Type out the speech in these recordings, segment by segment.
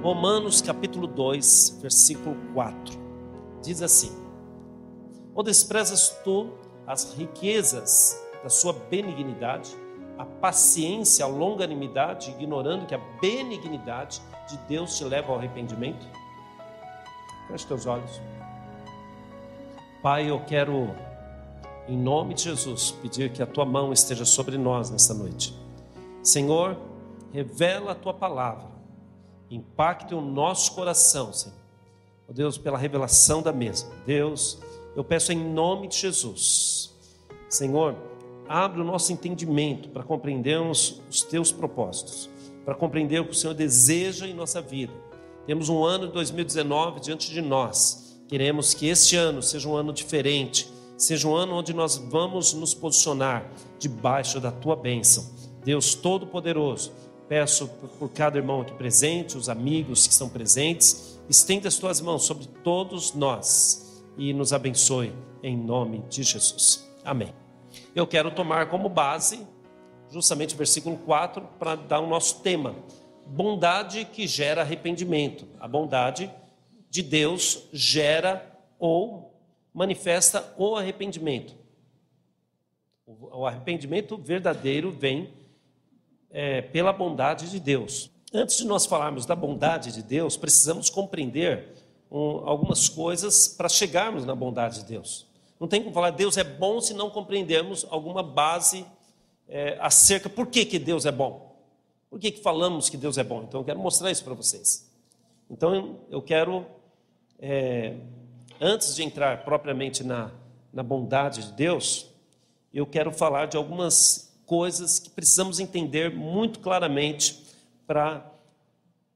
Romanos capítulo 2, versículo 4. Diz assim: ou desprezas tu as riquezas da sua benignidade, a paciência, a longanimidade, ignorando que a benignidade de Deus te leva ao arrependimento? Feche teus olhos. Pai, eu quero, em nome de Jesus, pedir que a tua mão esteja sobre nós nesta noite. Senhor, revela a tua palavra, impacte o nosso coração, Senhor. Oh Deus, pela revelação da mesma. Deus, eu peço em nome de Jesus, Senhor, abre o nosso entendimento para compreendermos os teus propósitos, para compreender o que o Senhor deseja em nossa vida. Temos um ano de 2019 diante de nós. Queremos que este ano seja um ano diferente, seja um ano onde nós vamos nos posicionar debaixo da tua bênção. Deus Todo-Poderoso, peço por cada irmão aqui presente, os amigos que estão presentes, estenda as tuas mãos sobre todos nós e nos abençoe em nome de Jesus. Amém. Eu quero tomar como base justamente o versículo 4 para dar o nosso tema: bondade que gera arrependimento. A bondade de Deus gera ou manifesta o arrependimento. O arrependimento verdadeiro vem pela bondade de Deus. Antes de nós falarmos da bondade de Deus, precisamos compreender algumas coisas para chegarmos na bondade de Deus. Não tem como falar Deus é bom se não compreendermos alguma base acerca por que Deus é bom. Por que falamos que Deus é bom? Então eu quero mostrar isso para vocês. Então eu quero, antes de entrar propriamente na bondade de Deus, eu quero falar de algumas coisas que precisamos entender muito claramente para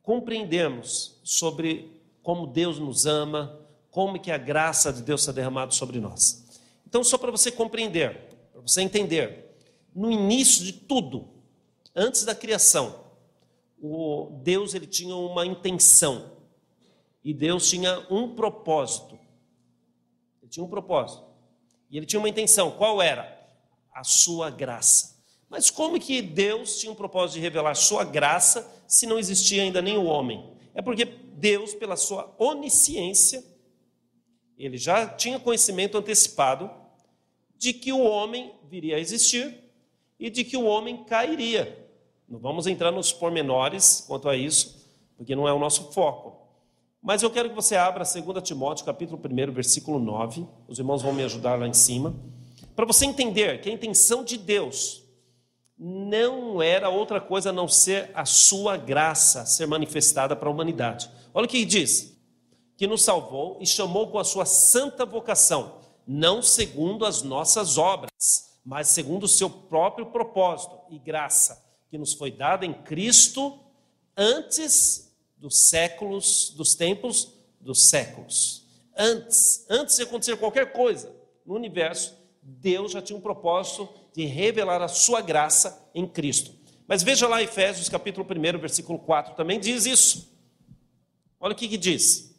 compreendermos sobre como Deus nos ama, como que a graça de Deus está derramada sobre nós. Então, só para você compreender, para você entender, no início de tudo, antes da criação, Deus ele tinha uma intenção, e Deus tinha um propósito. Ele tinha um propósito, e ele tinha uma intenção. Qual era? A sua graça. Mas como que Deus tinha um propósito de revelar sua graça se não existia ainda nem o homem? É porque Deus, pela sua onisciência, ele já tinha conhecimento antecipado de que o homem viria a existir e de que o homem cairia. Não vamos entrar nos pormenores quanto a isso, porque não é o nosso foco. Mas eu quero que você abra 2 Timóteo, capítulo 1, versículo 9. Os irmãos vão me ajudar lá em cima. Para você entender que a intenção de Deus não era outra coisa a não ser a sua graça ser manifestada para a humanidade. Olha o que diz: que nos salvou e chamou com a sua santa vocação, não segundo as nossas obras, mas segundo o seu próprio propósito e graça, que nos foi dada em Cristo antes dos séculos, dos tempos dos séculos. Antes de acontecer qualquer coisa no universo, Deus já tinha um propósito de revelar a sua graça em Cristo. Mas veja lá Efésios capítulo 1, versículo 4, também diz isso. Olha o que diz: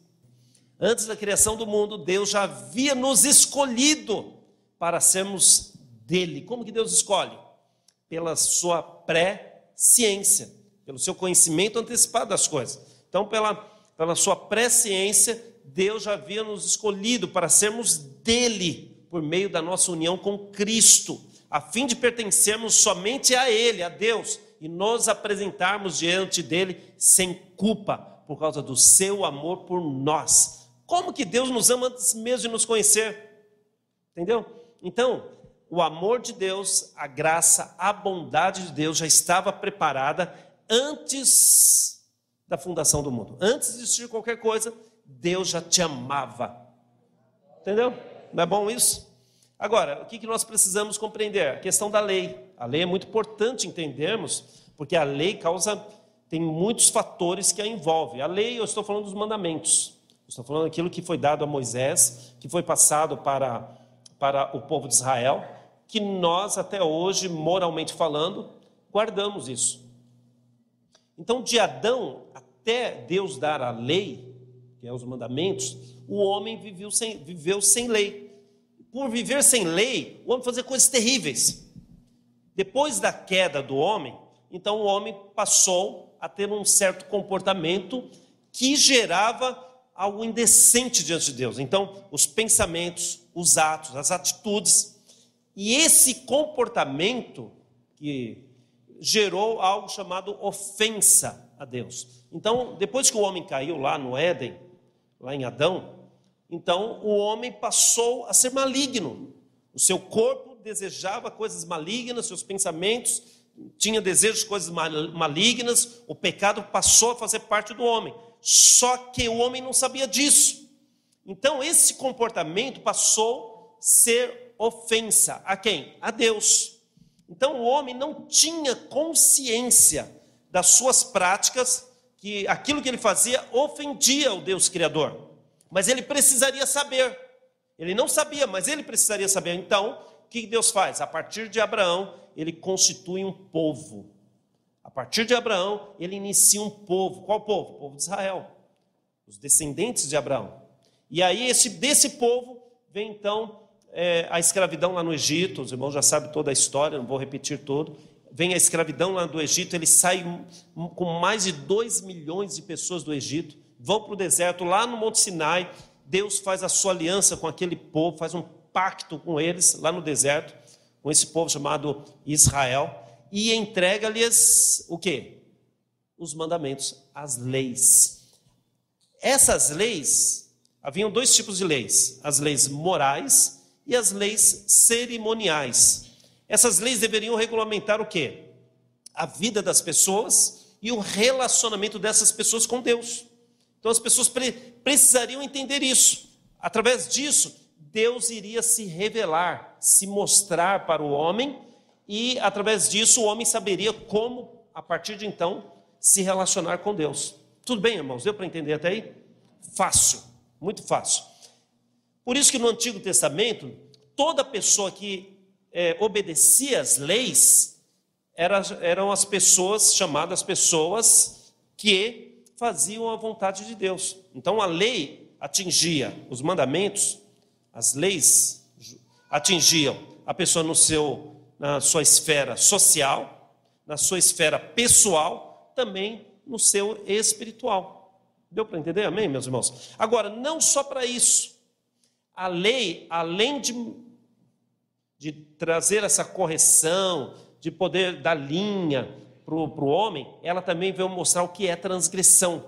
antes da criação do mundo, Deus já havia nos escolhido para sermos dele. Como que Deus escolhe? Pela sua presciência, pelo seu conhecimento antecipado das coisas. Então, pela sua presciência, Deus já havia nos escolhido para sermos dele, por meio da nossa união com Cristo, a fim de pertencermos somente a Ele, a Deus, e nos apresentarmos diante dele sem culpa, por causa do seu amor por nós. Como que Deus nos ama antes mesmo de nos conhecer? Entendeu? Então, o amor de Deus, a graça, a bondade de Deus já estava preparada antes da fundação do mundo. Antes de existir qualquer coisa, Deus já te amava. Entendeu? Não é bom isso? Agora, o que nós precisamos compreender? A questão da lei. A lei é muito importante entendermos, porque a lei tem muitos fatores que a envolvem. A lei, eu estou falando dos mandamentos. Eu estou falando daquilo que foi dado a Moisés, que foi passado para o povo de Israel, que nós até hoje, moralmente falando, guardamos isso. Então, de Adão até Deus dar a lei, que é os mandamentos, o homem viveu sem lei. Por viver sem lei, o homem fazia coisas terríveis. Depois da queda do homem, então o homem passou a ter um certo comportamento que gerava algo indecente diante de Deus. Então, os pensamentos, os atos, as atitudes, e esse comportamento que gerou algo chamado ofensa a Deus. Então, depois que o homem caiu lá no Éden, lá em Adão, então o homem passou a ser maligno. O seu corpo desejava coisas malignas, seus pensamentos tinha desejos de coisas malignas, o pecado passou a fazer parte do homem. Só que o homem não sabia disso. Então esse comportamento passou a ser ofensa a quem? A Deus. Então o homem não tinha consciência das suas práticas, que aquilo que ele fazia ofendia o Deus Criador. Mas ele precisaria saber. Ele não sabia, mas ele precisaria saber. Então, o que Deus faz? A partir de Abraão, ele constitui um povo. A partir de Abraão, ele inicia um povo. Qual povo? O povo de Israel. Os descendentes de Abraão. E aí, desse povo, vem então a escravidão lá no Egito. Os irmãos já sabem toda a história, não vou repetir tudo. Vem a escravidão lá do Egito, ele sai com mais de 2 milhões de pessoas do Egito, vão para o deserto, lá no Monte Sinai. Deus faz a sua aliança com aquele povo, faz um pacto com eles, lá no deserto, com esse povo chamado Israel, e entrega-lhes o quê? Os mandamentos, as leis. Essas leis, haviam 2 tipos de leis, as leis morais e as leis cerimoniais. Essas leis deveriam regulamentar o quê? A vida das pessoas e o relacionamento dessas pessoas com Deus. Então as pessoas precisariam entender isso. Através disso, Deus iria se revelar, se mostrar para o homem, e através disso o homem saberia como, a partir de então, se relacionar com Deus. Tudo bem, irmãos? Deu para entender até aí? Fácil, muito fácil. Por isso que no Antigo Testamento, toda pessoa que obedecia às leis eram as pessoas chamadas pessoas que faziam a vontade de Deus. Então a lei atingia os mandamentos, as leis atingiam a pessoa na sua esfera social, na sua esfera pessoal, também no seu espiritual. Deu para entender? Amém, meus irmãos? Agora, não só para isso. A lei, além de trazer essa correção, de poder dar linha para o homem, ela também veio mostrar o que é transgressão.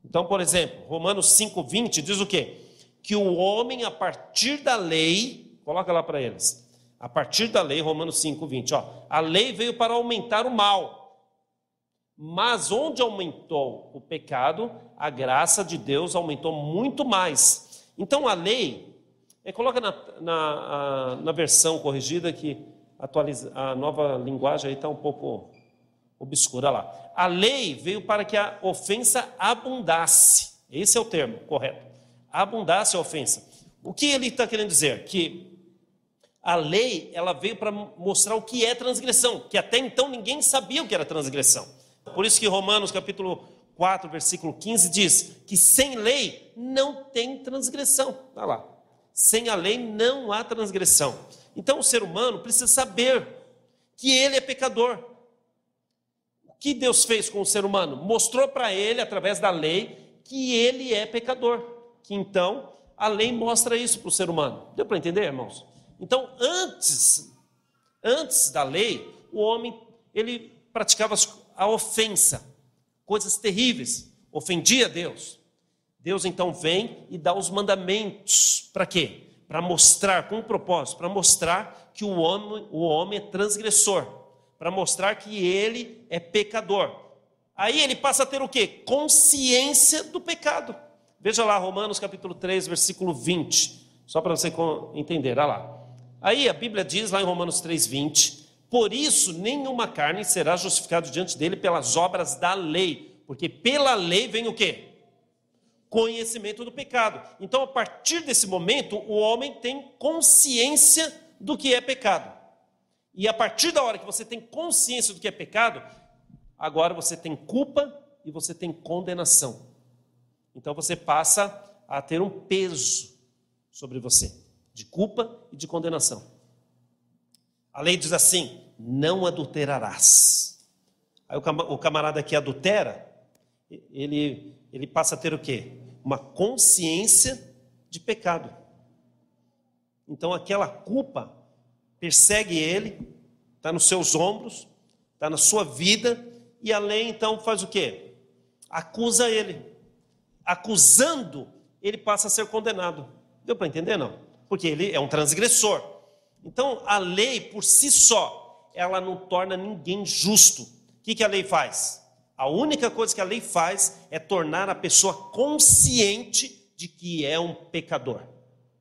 Então, por exemplo, Romanos 5:20 diz o quê? Que o homem, a partir da lei, coloca lá para eles, a partir da lei, Romanos 5:20, a lei veio para aumentar o mal, mas onde aumentou o pecado, a graça de Deus aumentou muito mais. Então a lei, coloca na versão corrigida, que a nova linguagem aí está um pouco obscura lá. A lei veio para que a ofensa abundasse. Esse é o termo correto. Abundasse a ofensa. O que ele está querendo dizer? Que a lei, ela veio para mostrar o que é transgressão, que até então ninguém sabia o que era transgressão. Por isso que Romanos capítulo 4, versículo 15 diz que sem lei não tem transgressão. Olha lá. Sem a lei não há transgressão. Então o ser humano precisa saber que ele é pecador. O que Deus fez com o ser humano? Mostrou para ele, através da lei, que ele é pecador. Que então a lei mostra isso para o ser humano. Deu para entender, irmãos? Então antes da lei, o homem ele praticava a ofensa, coisas terríveis, ofendia a Deus. Deus então vem e dá os mandamentos. Para quê? Para mostrar, com um propósito, para mostrar que o homem é transgressor, para mostrar que ele é pecador. Aí ele passa a ter o quê? Consciência do pecado. Veja lá, Romanos capítulo 3, versículo 20, só para você entender, olha lá. Aí a Bíblia diz lá em Romanos 3, 20, por isso nenhuma carne será justificada diante dele pelas obras da lei, porque pela lei vem o quê? Conhecimento do pecado. Então, a partir desse momento, o homem tem consciência do que é pecado. E a partir da hora que você tem consciência do que é pecado, agora você tem culpa e você tem condenação. Então, você passa a ter um peso sobre você, de culpa e de condenação. A lei diz assim, não adulterarás. Aí o camarada que adultera, ele passa a ter o quê? Uma consciência de pecado. Então aquela culpa persegue ele, está nos seus ombros, está na sua vida, e a lei então faz o quê? Acusa ele. Acusando, ele passa a ser condenado. Deu para entender, não? Porque ele é um transgressor. Então a lei por si só, ela não torna ninguém justo. O que a lei faz? A única coisa que a lei faz é tornar a pessoa consciente de que é um pecador.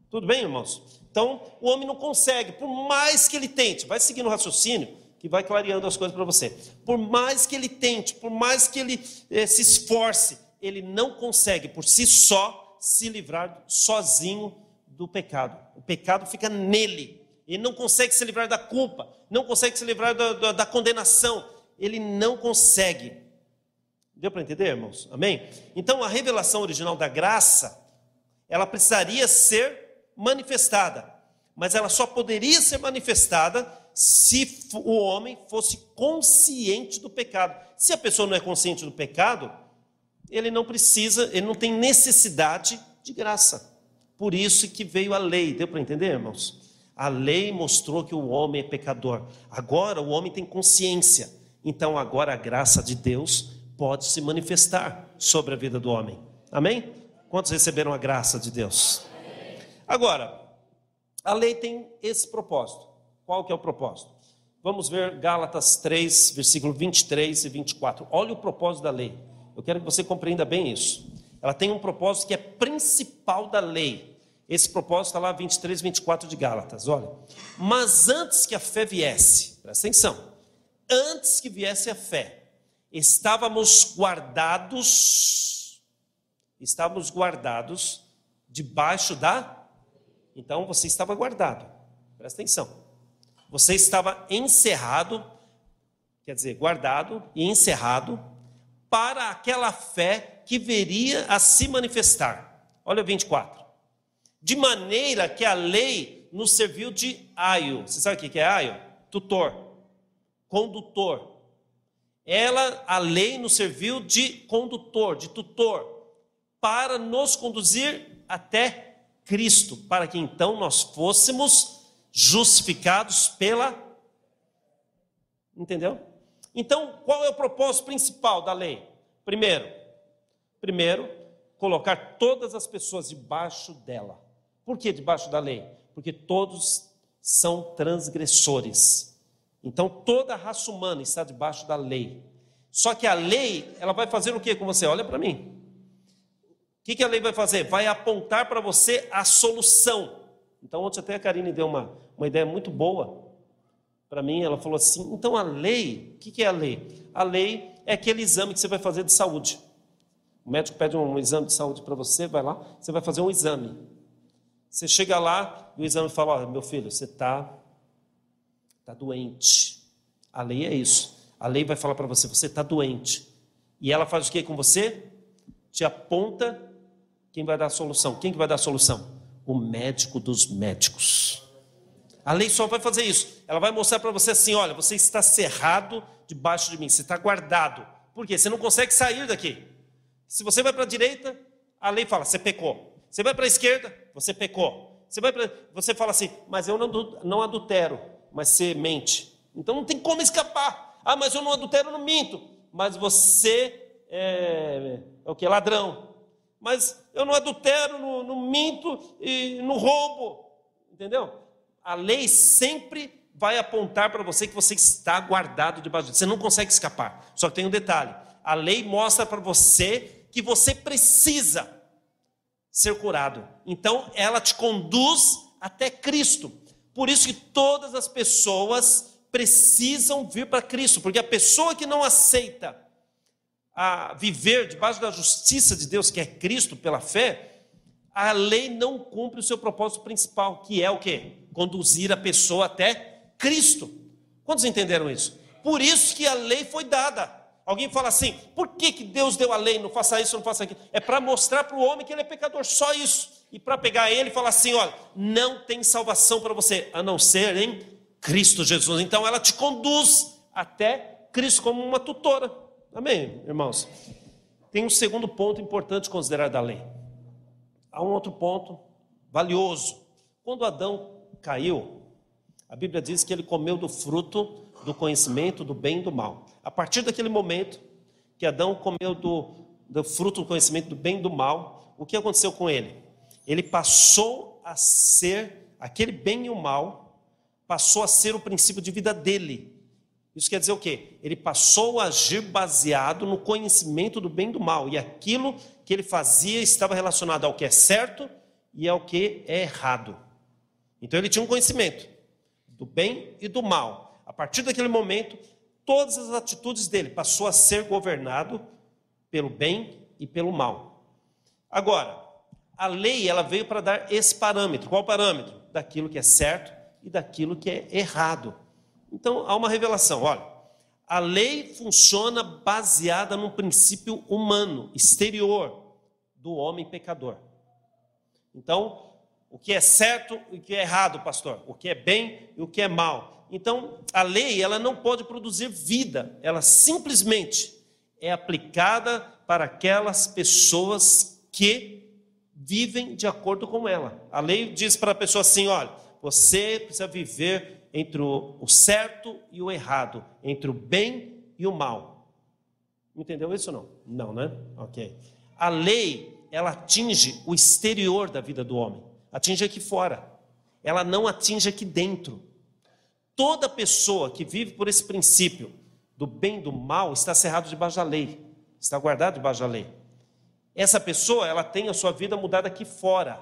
Tudo bem, irmãos? Então, o homem não consegue, por mais que ele tente, vai seguindo o raciocínio, que vai clareando as coisas para você. Por mais que ele tente, por mais que ele se esforce, ele não consegue, por si só, se livrar sozinho do pecado. O pecado fica nele. Ele não consegue se livrar da culpa, não consegue se livrar da condenação. Ele não consegue. Deu para entender, irmãos? Amém? Então, a revelação original da graça, ela precisaria ser manifestada, mas ela só poderia ser manifestada se o homem fosse consciente do pecado. Se a pessoa não é consciente do pecado, ele não precisa, ele não tem necessidade de graça. Por isso que veio a lei. Deu para entender, irmãos? A lei mostrou que o homem é pecador. Agora o homem tem consciência. Então agora a graça de Deus pode se manifestar sobre a vida do homem. Amém? Quantos receberam a graça de Deus? Agora, a lei tem esse propósito. Qual que é o propósito? Vamos ver Gálatas 3, versículo 23 e 24. Olha o propósito da lei. Eu quero que você compreenda bem isso. Ela tem um propósito que é principal da lei. Esse propósito está lá 23 e 24 de Gálatas. Olha. Mas antes que a fé viesse, presta atenção. Antes que viesse a fé, estávamos guardados debaixo da... Então você estava guardado, presta atenção. Você estava encerrado, quer dizer, guardado e encerrado para aquela fé que viria a se manifestar. Olha o 24. De maneira que a lei nos serviu de aio. Você sabe o que é aio? Tutor, condutor. A lei nos serviu de condutor, de tutor, para nos conduzir até Cristo, para que então nós fôssemos justificados pela... Entendeu? Então, qual é o propósito principal da lei? Primeiro, colocar todas as pessoas debaixo dela. Por que debaixo da lei? Porque todos são transgressores. Então, toda a raça humana está debaixo da lei. Só que a lei, ela vai fazer o que com você? Olha para mim. O que a lei vai fazer? Vai apontar para você a solução. Então, ontem até a Karine deu uma ideia muito boa para mim. Ela falou assim, então a lei, o que é a lei? A lei é aquele exame que você vai fazer de saúde. O médico pede um exame de saúde para você, vai lá, você vai fazer um exame. Você chega lá e o exame fala, olha, meu filho, você está doente. A lei é isso. A lei vai falar para você, você está doente. E ela faz o que com você? Te aponta quem vai dar a solução. Quem que vai dar a solução? O médico dos médicos. A lei só vai fazer isso. Ela vai mostrar para você assim, olha, você está cerrado debaixo de mim, você está guardado. Por quê? Você não consegue sair daqui. Se você vai para a direita, a lei fala, você pecou. Você vai para a esquerda, você pecou. Você fala assim, mas eu não adultero, mas você mente. Então não tem como escapar. Ah, mas eu não adultero, eu não minto. Mas você é o que? Ladrão. Mas eu não adultero, não minto e não roubo. Entendeu? A lei sempre vai apontar para você que você está guardado debaixo disso. Você não consegue escapar. Só que tem um detalhe. A lei mostra para você que você precisa ser curado. Então, ela te conduz até Cristo. Por isso que todas as pessoas precisam vir para Cristo. Porque a pessoa que não aceita a viver debaixo da justiça de Deus, que é Cristo, pela fé, a lei não cumpre o seu propósito principal, que é o quê? Conduzir a pessoa até Cristo. Quantos entenderam isso? Por isso que a lei foi dada. Alguém fala assim, por que Deus deu a lei? Não faça isso, não faça aquilo. É para mostrar para o homem que ele é pecador, só isso. E para pegar ele e falar assim, olha, não tem salvação para você, a não ser em Cristo Jesus. Então ela te conduz até Cristo como uma tutora. Amém, irmãos? tem um segundo ponto importante considerar da lei. Há um outro ponto valioso. Quando Adão caiu, a Bíblia diz que ele comeu do fruto do conhecimento do bem e do mal. A partir daquele momento que Adão comeu do fruto do conhecimento do bem e do mal, o que aconteceu com ele? Ele passou a ser, aquele bem e o mal, passou a ser o princípio de vida dele. Isso quer dizer o quê? Ele passou a agir baseado no conhecimento do bem e do mal. E aquilo que ele fazia estava relacionado ao que é certo e ao que é errado. Então ele tinha um conhecimento do bem e do mal. A partir daquele momento, todas as atitudes dele passou a ser governado pelo bem e pelo mal. Agora, a lei ela veio para dar esse parâmetro. Qual parâmetro? Daquilo que é certo e daquilo que é errado. Então, há uma revelação. Olha, a lei funciona baseada num princípio humano, exterior, do homem pecador. Então, o que é certo e o que é errado, pastor? O que é bem e o que é mal. Então, a lei ela não pode produzir vida. Ela simplesmente é aplicada para aquelas pessoas que vivem de acordo com ela. A lei diz para a pessoa assim, olha, você precisa viver entre o certo e o errado, entre o bem e o mal. Entendeu isso ou não? Não, né? Ok. A lei, ela atinge o exterior da vida do homem, atinge aqui fora, ela não atinge aqui dentro. Toda pessoa que vive por esse princípio do bem e do mal está cerrado debaixo da lei, está guardado debaixo da lei. Essa pessoa, ela tem a sua vida mudada aqui fora,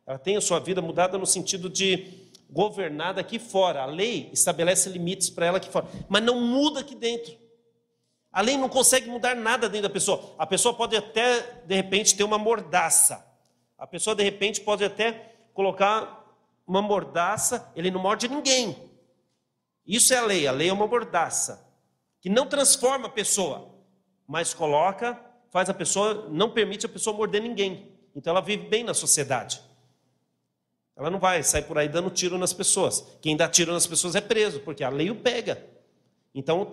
ela tem a sua vida mudada no sentido de governada aqui fora. A lei estabelece limites para ela aqui fora, mas não muda aqui dentro. A lei não consegue mudar nada dentro da pessoa. A pessoa pode até, de repente, ter uma mordaça. A pessoa, de repente, pode até colocar uma mordaça, ele não morde ninguém. Isso é a lei é uma mordaça, que não transforma a pessoa, mas faz a pessoa, não permite a pessoa morder ninguém. Então ela vive bem na sociedade. Ela não vai sair por aí dando tiro nas pessoas. Quem dá tiro nas pessoas é preso, porque a lei o pega. Então,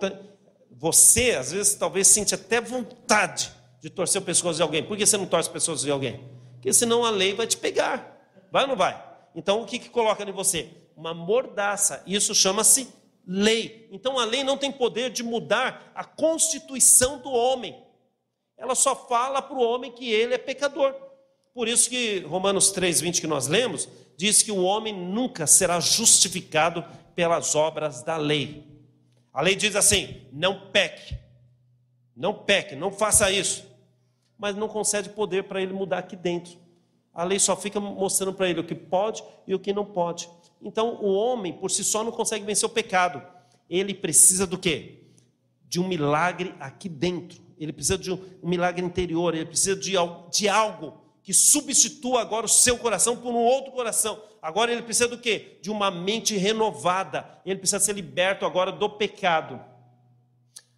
você, às vezes, talvez sente até vontade de torcer o pescoço de alguém. Por que você não torce o pescoço de alguém? Porque senão a lei vai te pegar. Vai ou não vai? Então, o que coloca em você? Uma mordaça. Isso chama-se lei. Então, a lei não tem poder de mudar a constituição do homem. Ela só fala para o homem que ele é pecador. Por isso que Romanos 3:20 que nós lemos, diz que o homem nunca será justificado pelas obras da lei. A lei diz assim, não peque, não faça isso. Mas não concede poder para ele mudar aqui dentro. A lei só fica mostrando para ele o que pode e o que não pode. Então o homem por si só não consegue vencer o pecado. Ele precisa do quê? De um milagre aqui dentro. Ele precisa de um milagre interior, ele precisa de algo que substitua agora o seu coração por um outro coração. Agora ele precisa do quê? De uma mente renovada. Ele precisa ser liberto agora do pecado.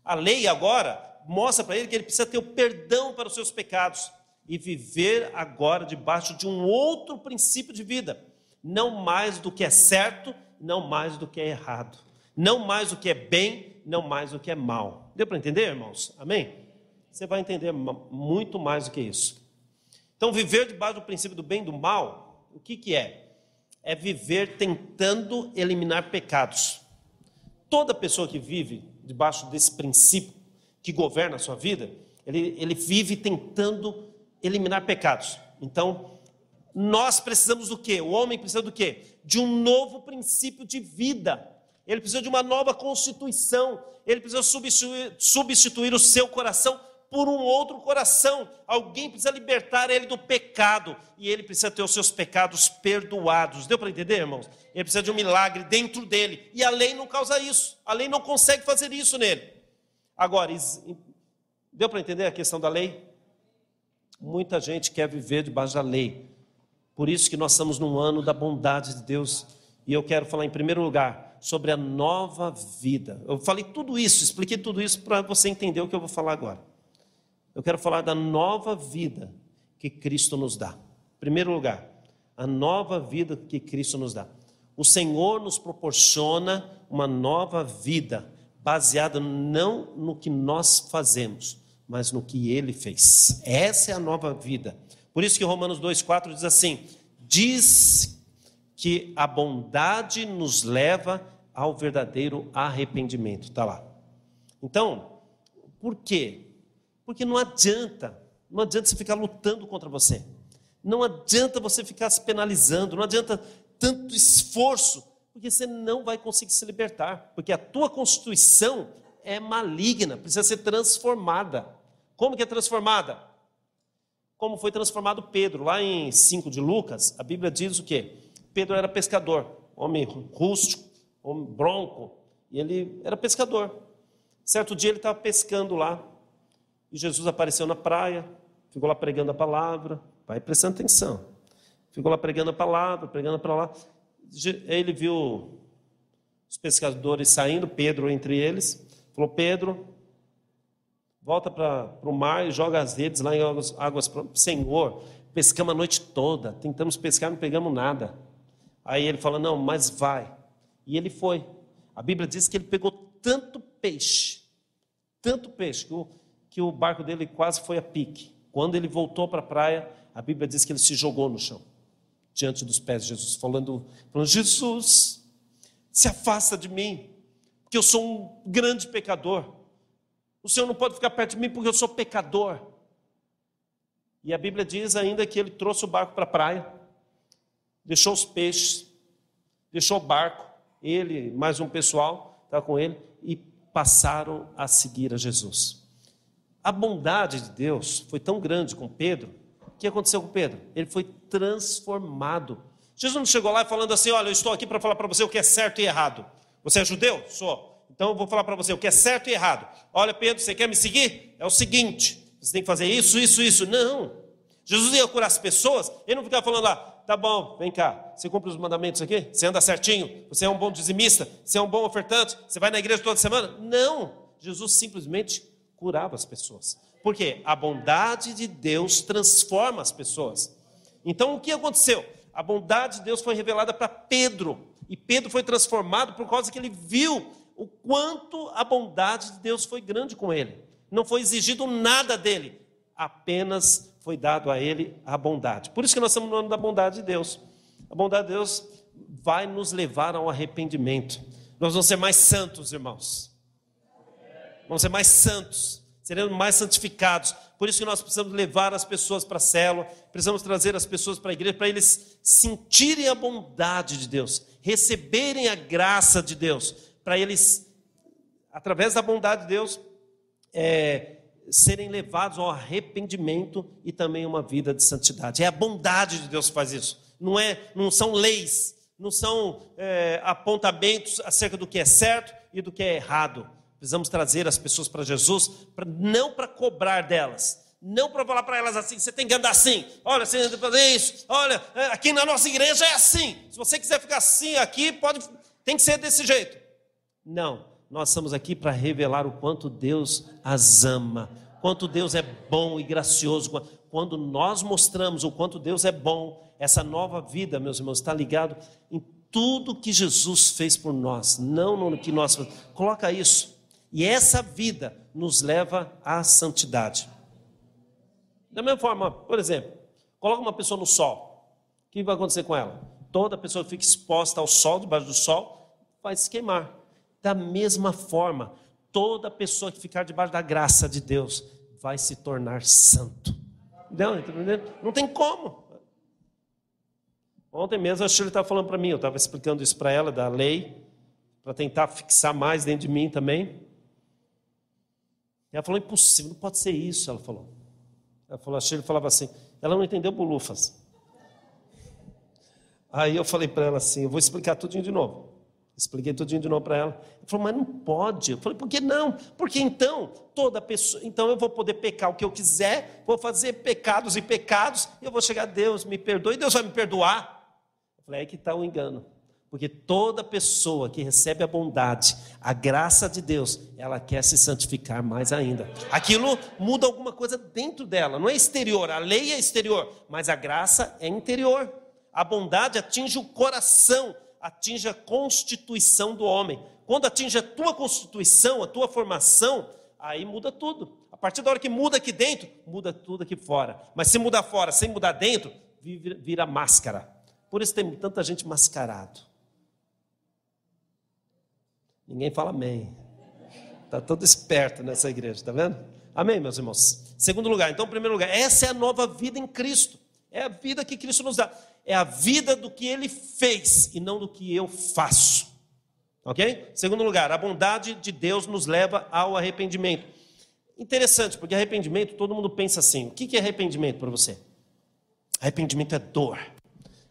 A lei agora mostra para ele que ele precisa ter o perdão para os seus pecados e viver agora debaixo de um outro princípio de vida. Não mais do que é certo, não mais do que é errado. Não mais do que é bem, não mais do que é mal. Deu para entender, irmãos? Amém? Você vai entender muito mais do que isso. Então, viver debaixo do princípio do bem e do mal, o que é? É viver tentando eliminar pecados. Toda pessoa que vive debaixo desse princípio que governa a sua vida, ele vive tentando eliminar pecados. Então, nós precisamos do quê? O homem precisa do quê? De um novo princípio de vida. Ele precisa de uma nova constituição. Ele precisa substituir o seu coração por um outro coração. Alguém precisa libertar ele do pecado, e ele precisa ter os seus pecados perdoados. Deu para entender, irmãos? Ele precisa de um milagre dentro dele, e a lei não causa isso. A lei não consegue fazer isso nele. Agora, deu para entender a questão da lei? Muita gente quer viver debaixo da lei. Por isso que nós estamos num ano da bondade de Deus, e eu quero falar em primeiro lugar sobre a nova vida. Eu falei tudo isso, expliquei tudo isso para você entender o que eu vou falar agora. Eu quero falar da nova vida que Cristo nos dá. Em primeiro lugar, a nova vida que Cristo nos dá. O Senhor nos proporciona uma nova vida, baseada não no que nós fazemos, mas no que ele fez. Essa é a nova vida. Por isso que Romanos 2,4 diz assim: diz que a bondade nos leva ao verdadeiro arrependimento. Está lá. Então, por quê? Porque não adianta você ficar lutando contra você. Não adianta você ficar se penalizando, não adianta tanto esforço, porque você não vai conseguir se libertar, porque a tua constituição é maligna, precisa ser transformada. Como que é transformada? Como foi transformado Pedro, lá em 5 de Lucas, a Bíblia diz o quê? Pedro era pescador, homem rústico, homem bronco, e ele era pescador. Certo dia ele estava pescando lá, e Jesus apareceu na praia, ficou lá pregando a palavra, vai prestando atenção, ficou lá pregando a palavra, pregando para lá. Ele viu os pescadores saindo, Pedro entre eles, falou: Pedro, volta para o mar e joga as redes lá em águas. Senhor, pescamos a noite toda, tentamos pescar, não pegamos nada. Aí ele fala: não, mas vai. E ele foi. A Bíblia diz que ele pegou tanto peixe, que o barco dele quase foi a pique. Quando ele voltou para a praia, a Bíblia diz que ele se jogou no chão, diante dos pés de Jesus, falando: Jesus, se afasta de mim, porque eu sou um grande pecador. O Senhor não pode ficar perto de mim porque eu sou pecador. E a Bíblia diz ainda que ele trouxe o barco para a praia, deixou os peixes, deixou o barco, ele, mais um pessoal, estava com ele, e passaram a seguir a Jesus. A bondade de Deus foi tão grande com Pedro. O que aconteceu com Pedro? Ele foi transformado. Jesus não chegou lá falando assim: olha, eu estou aqui para falar para você o que é certo e errado. Você é judeu? Sou. Então eu vou falar para você o que é certo e errado. Olha, Pedro, você quer me seguir? É o seguinte, você tem que fazer isso, isso, isso. Não. Jesus ia curar as pessoas, ele não ficava falando lá: tá bom, vem cá, você cumpre os mandamentos aqui? Você anda certinho? Você é um bom dizimista? Você é um bom ofertante? Você vai na igreja toda semana? Não. Jesus simplesmente curava as pessoas. Por quê? A bondade de Deus transforma as pessoas. Então o que aconteceu? A bondade de Deus foi revelada para Pedro. E Pedro foi transformado por causa que ele viu o quanto a bondade de Deus foi grande com ele. Não foi exigido nada dele, apenas foi dado a ele a bondade. Por isso que nós estamos no ano da bondade de Deus. A bondade de Deus vai nos levar ao arrependimento. Nós vamos ser mais santos, irmãos. Vamos ser mais santos, seremos mais santificados. Por isso que nós precisamos levar as pessoas para a célula, precisamos trazer as pessoas para a igreja, para eles sentirem a bondade de Deus, receberem a graça de Deus, para eles, através da bondade de Deus, serem levados ao arrependimento e também uma vida de santidade. É a bondade de Deus que faz isso. Não são leis, não são apontamentos acerca do que é certo e do que é errado. Precisamos trazer as pessoas para Jesus, não para cobrar delas, não para falar para elas assim: você tem que andar assim, olha, você tem que fazer isso, olha, aqui na nossa igreja é assim, se você quiser ficar assim aqui, tem que ser desse jeito. Não, nós estamos aqui para revelar o quanto Deus as ama, quanto Deus é bom e gracioso. Quando nós mostramos o quanto Deus é bom, essa nova vida, meus irmãos, está ligado em tudo que Jesus fez por nós, não no que nós fazemos. Coloca isso. E essa vida nos leva à santidade. Da mesma forma, por exemplo, coloca uma pessoa no sol. O que vai acontecer com ela? Toda pessoa que fica exposta ao sol, debaixo do sol, vai se queimar. Da mesma forma, toda pessoa que ficar debaixo da graça de Deus vai se tornar santo. Não tem como. Ontem mesmo a Shirley estava falando para mim, eu estava explicando isso para ela, da lei, para tentar fixar mais dentro de mim também. Ela falou: impossível, não pode ser isso. Ela falou, a Shirley falava assim, ela não entendeu bolufas. Aí eu falei para ela assim: eu vou explicar tudinho de novo. Expliquei tudinho de novo para ela. Ela falou: mas não pode. Eu falei: por que não? Porque então, toda pessoa, então eu vou poder pecar o que eu quiser, vou fazer pecados e pecados, e eu vou chegar: Deus me perdoe, e Deus vai me perdoar. Eu falei: é aí que está o engano. Porque toda pessoa que recebe a bondade, a graça de Deus, ela quer se santificar mais ainda. Aquilo muda alguma coisa dentro dela, não é exterior, a lei é exterior, mas a graça é interior. A bondade atinge o coração, atinge a constituição do homem. Quando atinge a tua constituição, a tua formação, aí muda tudo. A partir da hora que muda aqui dentro, muda tudo aqui fora. Mas se mudar fora, sem mudar dentro, vira máscara. Por isso tem tanta gente mascarado. Ninguém fala amém. Está todo esperto nessa igreja, está vendo? Amém, meus irmãos? Segundo lugar, então, em primeiro lugar, essa é a nova vida em Cristo. É a vida que Cristo nos dá. É a vida do que Ele fez e não do que eu faço. Ok? Segundo lugar, a bondade de Deus nos leva ao arrependimento. Interessante, porque arrependimento, todo mundo pensa assim. O que é arrependimento para você? Arrependimento é dor.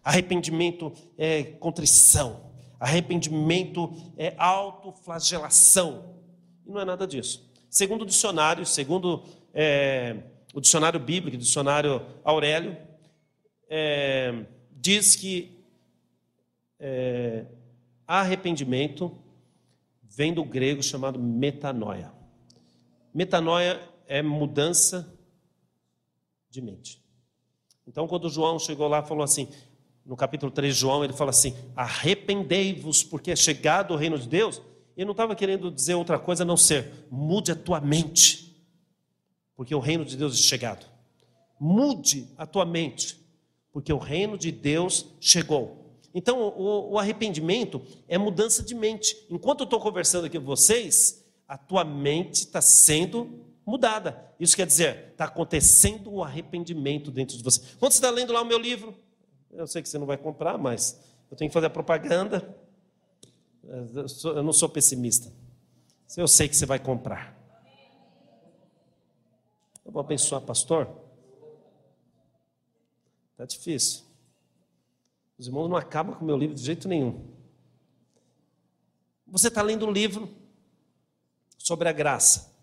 Arrependimento é contrição. Arrependimento é autoflagelação. E não é nada disso. Segundo o dicionário, o dicionário bíblico, o dicionário Aurélio, diz que arrependimento vem do grego chamado metanoia. Metanoia é mudança de mente. Então, quando João chegou lá, falou assim, no capítulo 3 de João, ele fala assim, arrependei-vos, porque é chegado o reino de Deus. Ele não estava querendo dizer outra coisa a não ser, mude a tua mente, porque o reino de Deus é chegado. Mude a tua mente, porque o reino de Deus chegou. Então, o arrependimento é mudança de mente. Enquanto eu estou conversando aqui com vocês, a tua mente está sendo mudada. Isso quer dizer, está acontecendo o arrependimento dentro de você. Quando você está lendo lá o meu livro, eu sei que você não vai comprar, mas eu tenho que fazer a propaganda. Eu não sou pessimista. Eu sei que você vai comprar. Eu vou abençoar, pastor. Está difícil. Os irmãos não acabam com o meu livro de jeito nenhum. Você está lendo um livro sobre a graça.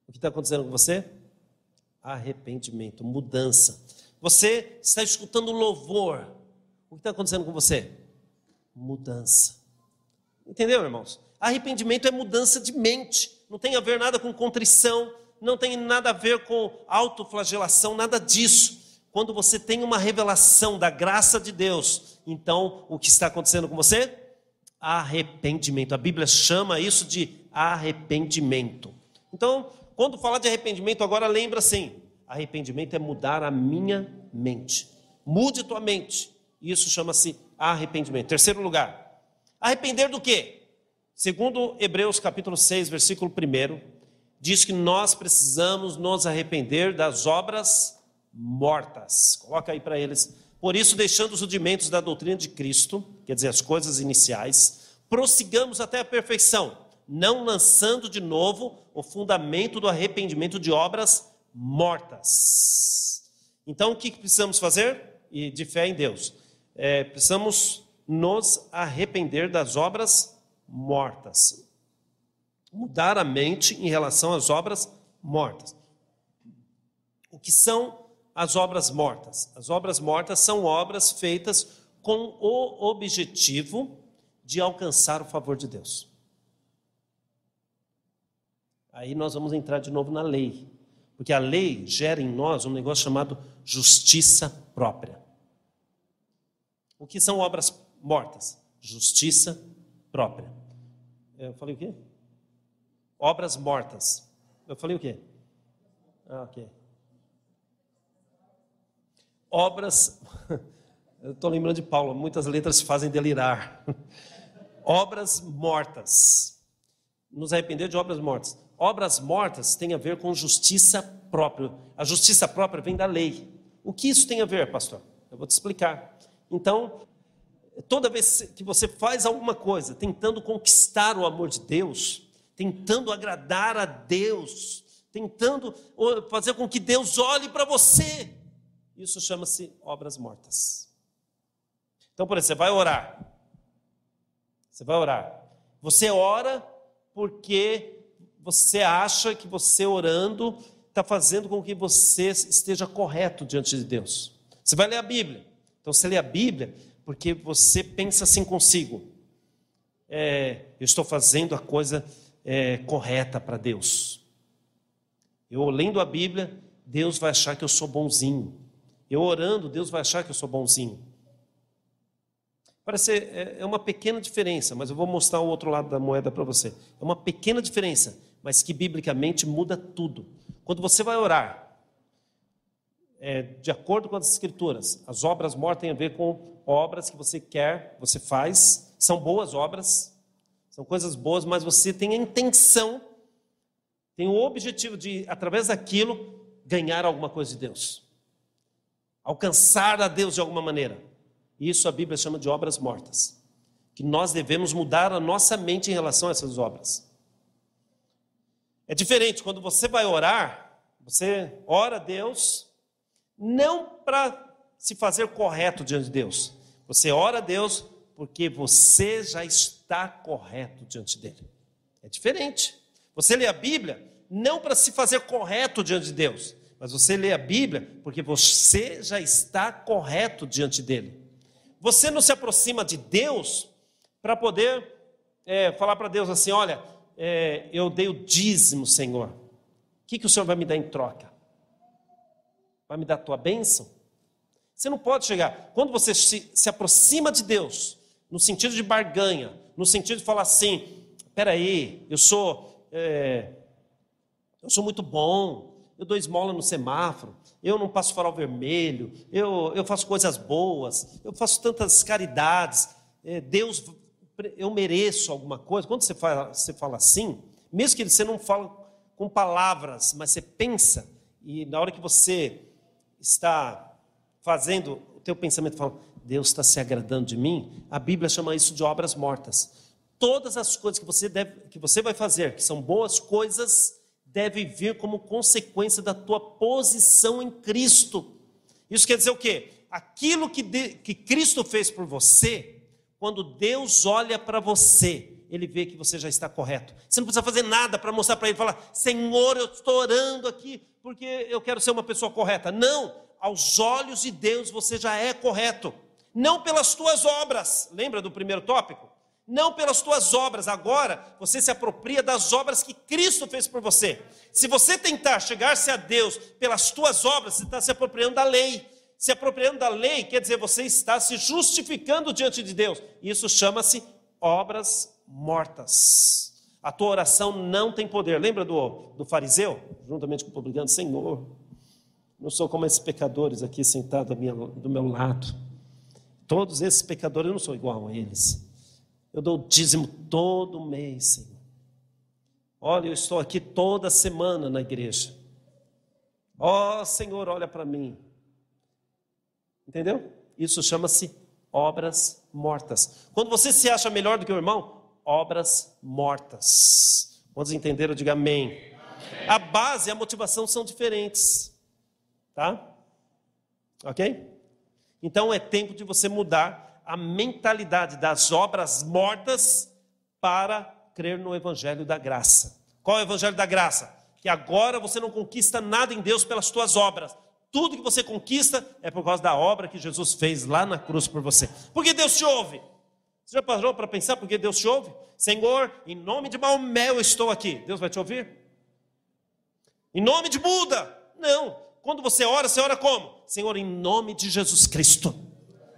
O que está acontecendo com você? Arrependimento, mudança. Você está escutando louvor. O que está acontecendo com você? Mudança. Entendeu, irmãos? Arrependimento é mudança de mente. Não tem a ver nada com contrição, não tem nada a ver com autoflagelação, nada disso. Quando você tem uma revelação da graça de Deus, então o que está acontecendo com você? Arrependimento. A Bíblia chama isso de arrependimento. Então, quando falar de arrependimento, agora lembra assim, arrependimento é mudar a minha mente. Mude a tua mente. Isso chama-se arrependimento. Terceiro lugar, arrepender do quê? Segundo Hebreus capítulo 6, versículo 1, diz que nós precisamos nos arrepender das obras mortas. Coloca aí para eles. Por isso, deixando os rudimentos da doutrina de Cristo, quer dizer, as coisas iniciais, prossigamos até a perfeição, não lançando de novo o fundamento do arrependimento de obras mortas. Então, o que precisamos fazer? E de fé em Deus. Precisamos nos arrepender das obras mortas. Mudar a mente em relação às obras mortas. O que são as obras mortas? As obras mortas são obras feitas com o objetivo de alcançar o favor de Deus. Aí nós vamos entrar de novo na lei. Porque a lei gera em nós um negócio chamado justiça própria. O que são obras mortas? Justiça própria. Eu falei o quê? Obras mortas. Eu falei o quê? Ok. Obras... Eu estou lembrando de Paulo, muitas letras fazem delirar. Obras mortas. Nos arrepender de obras mortas. Obras mortas têm a ver com justiça própria. A justiça própria vem da lei. O que isso tem a ver, pastor? Eu vou te explicar. Então, toda vez que você faz alguma coisa tentando conquistar o amor de Deus, tentando agradar a Deus, tentando fazer com que Deus olhe para você, isso chama-se obras mortas. Então, por exemplo, você vai orar. Você vai orar. Você ora porque você acha que você orando está fazendo com que você esteja correto diante de Deus. Você vai ler a Bíblia. Então você lê a Bíblia porque você pensa assim consigo. Eu estou fazendo a coisa correta para Deus. Eu lendo a Bíblia, Deus vai achar que eu sou bonzinho. Eu orando, Deus vai achar que eu sou bonzinho. Parece uma pequena diferença, mas eu vou mostrar o outro lado da moeda para você. É uma pequena diferença, mas que biblicamente muda tudo. Quando você vai orar, de acordo com as Escrituras, as obras mortas têm a ver com obras que você quer, você faz, são boas obras, são coisas boas, mas você tem a intenção, tem o objetivo de, através daquilo, ganhar alguma coisa de Deus, alcançar a Deus de alguma maneira. Isso a Bíblia chama de obras mortas, que nós devemos mudar a nossa mente em relação a essas obras. É diferente, quando você vai orar, você ora a Deus, não para se fazer correto diante de Deus, você ora a Deus porque você já está correto diante dele. É diferente. Você lê a Bíblia não para se fazer correto diante de Deus, mas você lê a Bíblia porque você já está correto diante dele. Você não se aproxima de Deus para poder falar para Deus assim: olha, eu dei o dízimo, Senhor, o que o Senhor vai me dar em troca? Vai me dar a tua bênção? Você não pode chegar, quando você se aproxima de Deus, no sentido de barganha, no sentido de falar assim: espera aí, eu sou muito bom, eu dou esmola no semáforo, eu não passo farol vermelho, eu faço coisas boas, eu faço tantas caridades, Deus, eu mereço alguma coisa. Quando você fala assim, mesmo que você não fala com palavras, mas você pensa, e na hora que você está fazendo, o teu pensamento fala: Deus está se agradando de mim, a Bíblia chama isso de obras mortas. Todas as coisas que você vai fazer, que são boas coisas, devem vir como consequência da tua posição em Cristo. Isso quer dizer o quê? Aquilo que Cristo fez por você, quando Deus olha para você, Ele vê que você já está correto. Você não precisa fazer nada para mostrar para Ele, falar: Senhor, eu estou orando aqui porque eu quero ser uma pessoa correta. Não, aos olhos de Deus você já é correto. Não pelas tuas obras, lembra do primeiro tópico? Não pelas tuas obras. Agora você se apropria das obras que Cristo fez por você. Se você tentar chegar-se a Deus pelas tuas obras, você está se apropriando da lei. Se apropriando da lei quer dizer você está se justificando diante de Deus. Isso chama-se obras mortas. A tua oração não tem poder. Lembra do fariseu, juntamente com o publicano? Senhor, não sou como esses pecadores aqui sentados do meu lado. Todos esses pecadores, eu não sou igual a eles. Eu dou o dízimo todo mês, Senhor. Olha, eu estou aqui toda semana na igreja. Ó, Senhor, olha para mim. Entendeu? Isso chama-se obras mortas. Quando você se acha melhor do que o irmão, obras mortas. Quantos entenderam? Diga amém. Amém. A base e a motivação são diferentes. Tá? Ok? Então é tempo de você mudar a mentalidade das obras mortas para crer no evangelho da graça. Qual é o evangelho da graça? Que agora você não conquista nada em Deus pelas tuas obras. Tudo que você conquista é por causa da obra que Jesus fez lá na cruz por você. Por que Deus te ouve? Você já parou para pensar por que Deus te ouve? Senhor, em nome de Maomé eu estou aqui. Deus vai te ouvir? Em nome de Buda? Não. Quando você ora como? Senhor, em nome de Jesus Cristo.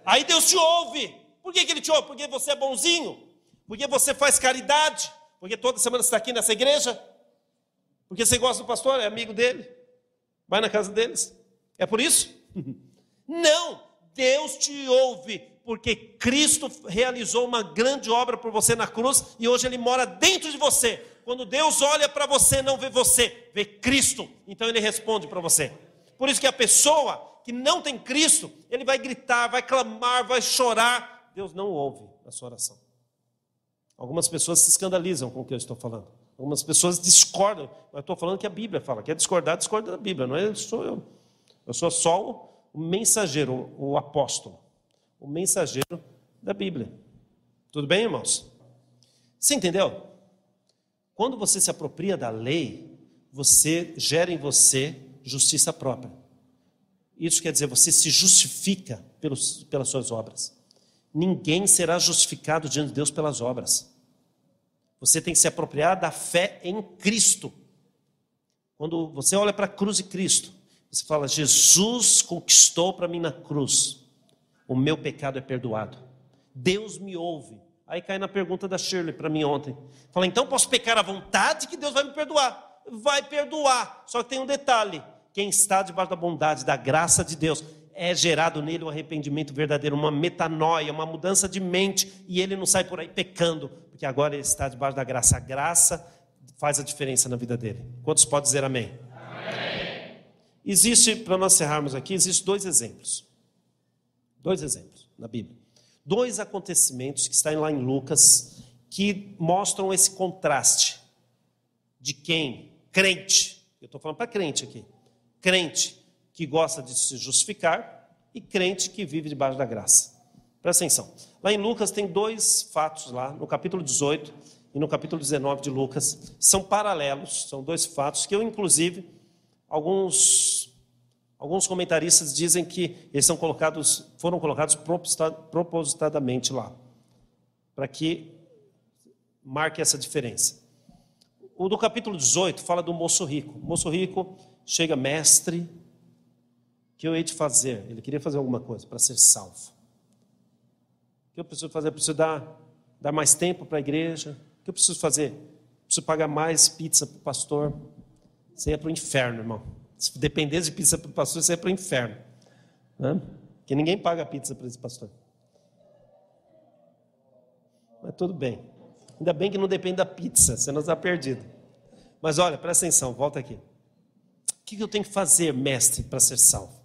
Aí Deus te ouve. Por que Ele te ouve? Porque você é bonzinho? Porque você faz caridade? Porque toda semana você está aqui nessa igreja? Porque você gosta do pastor, é amigo dele? Vai na casa deles? É por isso? Não, Deus te ouve porque Cristo realizou uma grande obra por você na cruz e hoje Ele mora dentro de você. Quando Deus olha para você, não vê você, vê Cristo. Então Ele responde para você. Por isso que a pessoa que não tem Cristo, ele vai gritar, vai clamar, vai chorar. Deus não ouve a sua oração. Algumas pessoas se escandalizam com o que eu estou falando. Algumas pessoas discordam. Eu estou falando que a Bíblia fala. Quer discordar, discorda da Bíblia. Não sou eu. Eu sou só o mensageiro, o apóstolo. O mensageiro da Bíblia. Tudo bem, irmãos? Você entendeu? Quando você se apropria da lei, você gera em você justiça própria. Isso quer dizer, você se justifica pelas suas obras. Ninguém será justificado diante de Deus pelas obras. Você tem que se apropriar da fé em Cristo. Quando você olha para a cruz de Cristo, você fala: Jesus conquistou para mim na cruz. O meu pecado é perdoado. Deus me ouve Aí cai na pergunta da Shirley para mim ontem. Fala, então posso pecar à vontade que Deus vai me perdoar? Vai perdoar, só que tem um detalhe. Quem está debaixo da bondade, da graça de Deus, é gerado nele um arrependimento verdadeiro, uma metanoia, uma mudança de mente, e ele não sai por aí pecando, porque agora ele está debaixo da graça. A graça faz a diferença na vida dele. Quantos podem dizer amém? Amém. Existe, para nós encerrarmos aqui, existem dois exemplos na Bíblia. Dois acontecimentos que estão lá em Lucas, que mostram esse contraste de quem? Crente. Eu estou falando para crente aqui. Crente que gosta de se justificar e crente que vive debaixo da graça. Presta atenção. Lá em Lucas tem dois fatos lá, no capítulo 18 e no capítulo 19 de Lucas. São paralelos, são dois fatos que eu, inclusive, alguns comentaristas dizem que eles foram colocados propositadamente lá, para que marque essa diferença. O do capítulo 18 fala do moço rico. O moço rico chega, mestre, o que eu hei de fazer? Ele queria fazer alguma coisa para ser salvo. O que eu preciso fazer? Eu preciso dar mais tempo para a igreja? O que eu preciso fazer? Eu preciso pagar mais pizza para o pastor? Você ia para o inferno, irmão. Se dependesse de pizza para o pastor, você ia para o inferno. Porque ninguém paga pizza para esse pastor. Mas tudo bem. Ainda bem que não depende da pizza, senão está perdido. Mas olha, presta atenção, volta aqui. O que eu tenho que fazer, mestre, para ser salvo?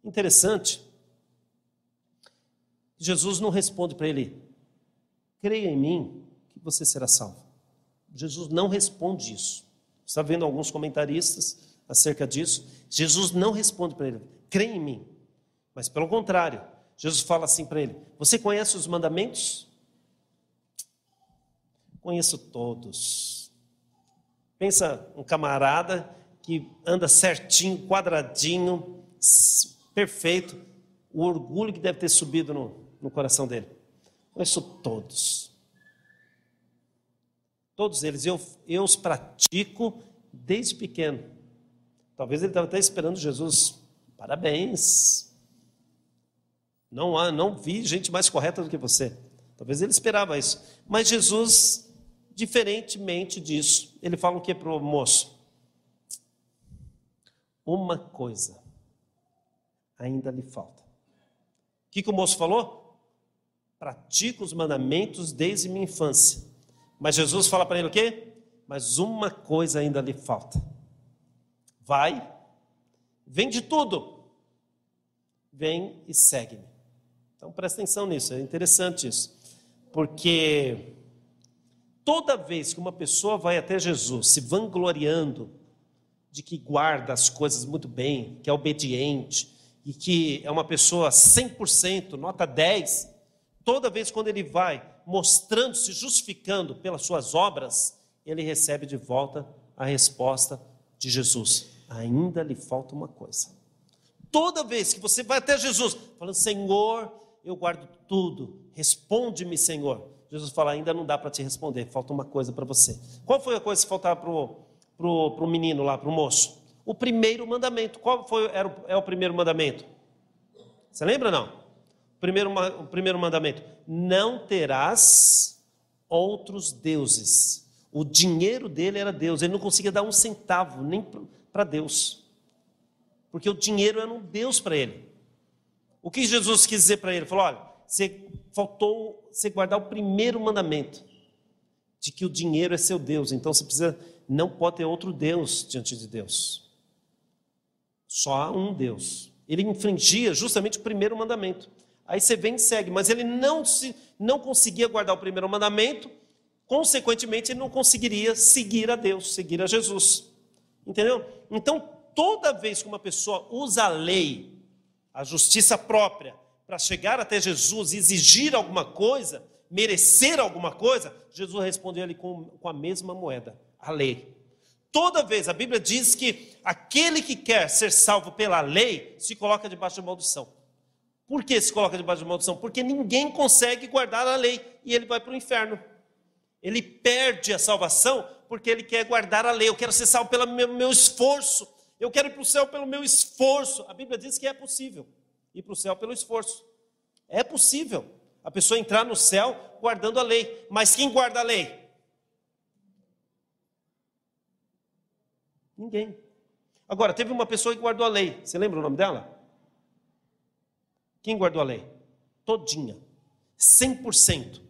Interessante. Jesus não responde para ele, creia em mim que você será salvo. Jesus não responde isso. Está vendo alguns comentaristas acerca disso? Jesus não responde para ele, creia em mim. Mas pelo contrário, Jesus fala assim para ele, você conhece os mandamentos? Conheço todos. Pensa um camarada que anda certinho, quadradinho, perfeito. O orgulho que deve ter subido no coração dele. Conheço todos. Todos eles. Eu os pratico desde pequeno. Talvez ele estava até esperando Jesus. Parabéns. Não vi gente mais correta do que você. Talvez ele esperava isso. Mas Jesus, diferentemente disso, ele fala o que para o moço? Uma coisa ainda lhe falta. O que o moço falou? Pratico os mandamentos desde minha infância. Mas Jesus fala para ele o quê? Mas uma coisa ainda lhe falta. Vai, vende tudo. Vem e segue-me. Então presta atenção nisso, é interessante isso. Porque toda vez que uma pessoa vai até Jesus se vangloriando de que guarda as coisas muito bem, que é obediente e que é uma pessoa 100%, nota 10, toda vez quando ele vai mostrando-se, justificando pelas suas obras, ele recebe de volta a resposta de Jesus. Ainda lhe falta uma coisa. Toda vez que você vai até Jesus, falando, Senhor, eu guardo tudo, responde-me, Senhor. Jesus fala, ainda não dá para te responder, falta uma coisa para você. Qual foi a coisa que faltava para o menino lá, para o moço? O primeiro mandamento. Qual é o primeiro mandamento? Você lembra, não? O primeiro mandamento. Não terás outros deuses. O dinheiro dele era Deus. Ele não conseguia dar um centavo nem para Deus. Porque o dinheiro era um Deus para ele. O que Jesus quis dizer para ele? Ele falou, olha, faltou você guardar o primeiro mandamento. De que o dinheiro é seu Deus. Então você não pode ter outro Deus diante de Deus. Só há um Deus. Ele infringia justamente o primeiro mandamento. Aí você vem e segue, mas ele não conseguia guardar o primeiro mandamento, consequentemente ele não conseguiria seguir a Deus, seguir a Jesus. Entendeu? Então, toda vez que uma pessoa usa a lei, a justiça própria, para chegar até Jesus e exigir alguma coisa, merecer alguma coisa, Jesus respondeu ele com a mesma moeda, a lei. Toda vez, a Bíblia diz que aquele que quer ser salvo pela lei, se coloca debaixo de maldição. Por que se coloca debaixo de maldição? Porque ninguém consegue guardar a lei e ele vai para o inferno. Ele perde a salvação porque ele quer guardar a lei. Eu quero ser salvo pelo meu esforço. Eu quero ir para o céu pelo meu esforço. A Bíblia diz que é possível ir para o céu pelo esforço. É possível. a pessoa entrar no céu guardando a lei. Mas quem guarda a lei? Ninguém. Agora, teve uma pessoa que guardou a lei. Você lembra o nome dela? Quem guardou a lei? Todinha. 100%.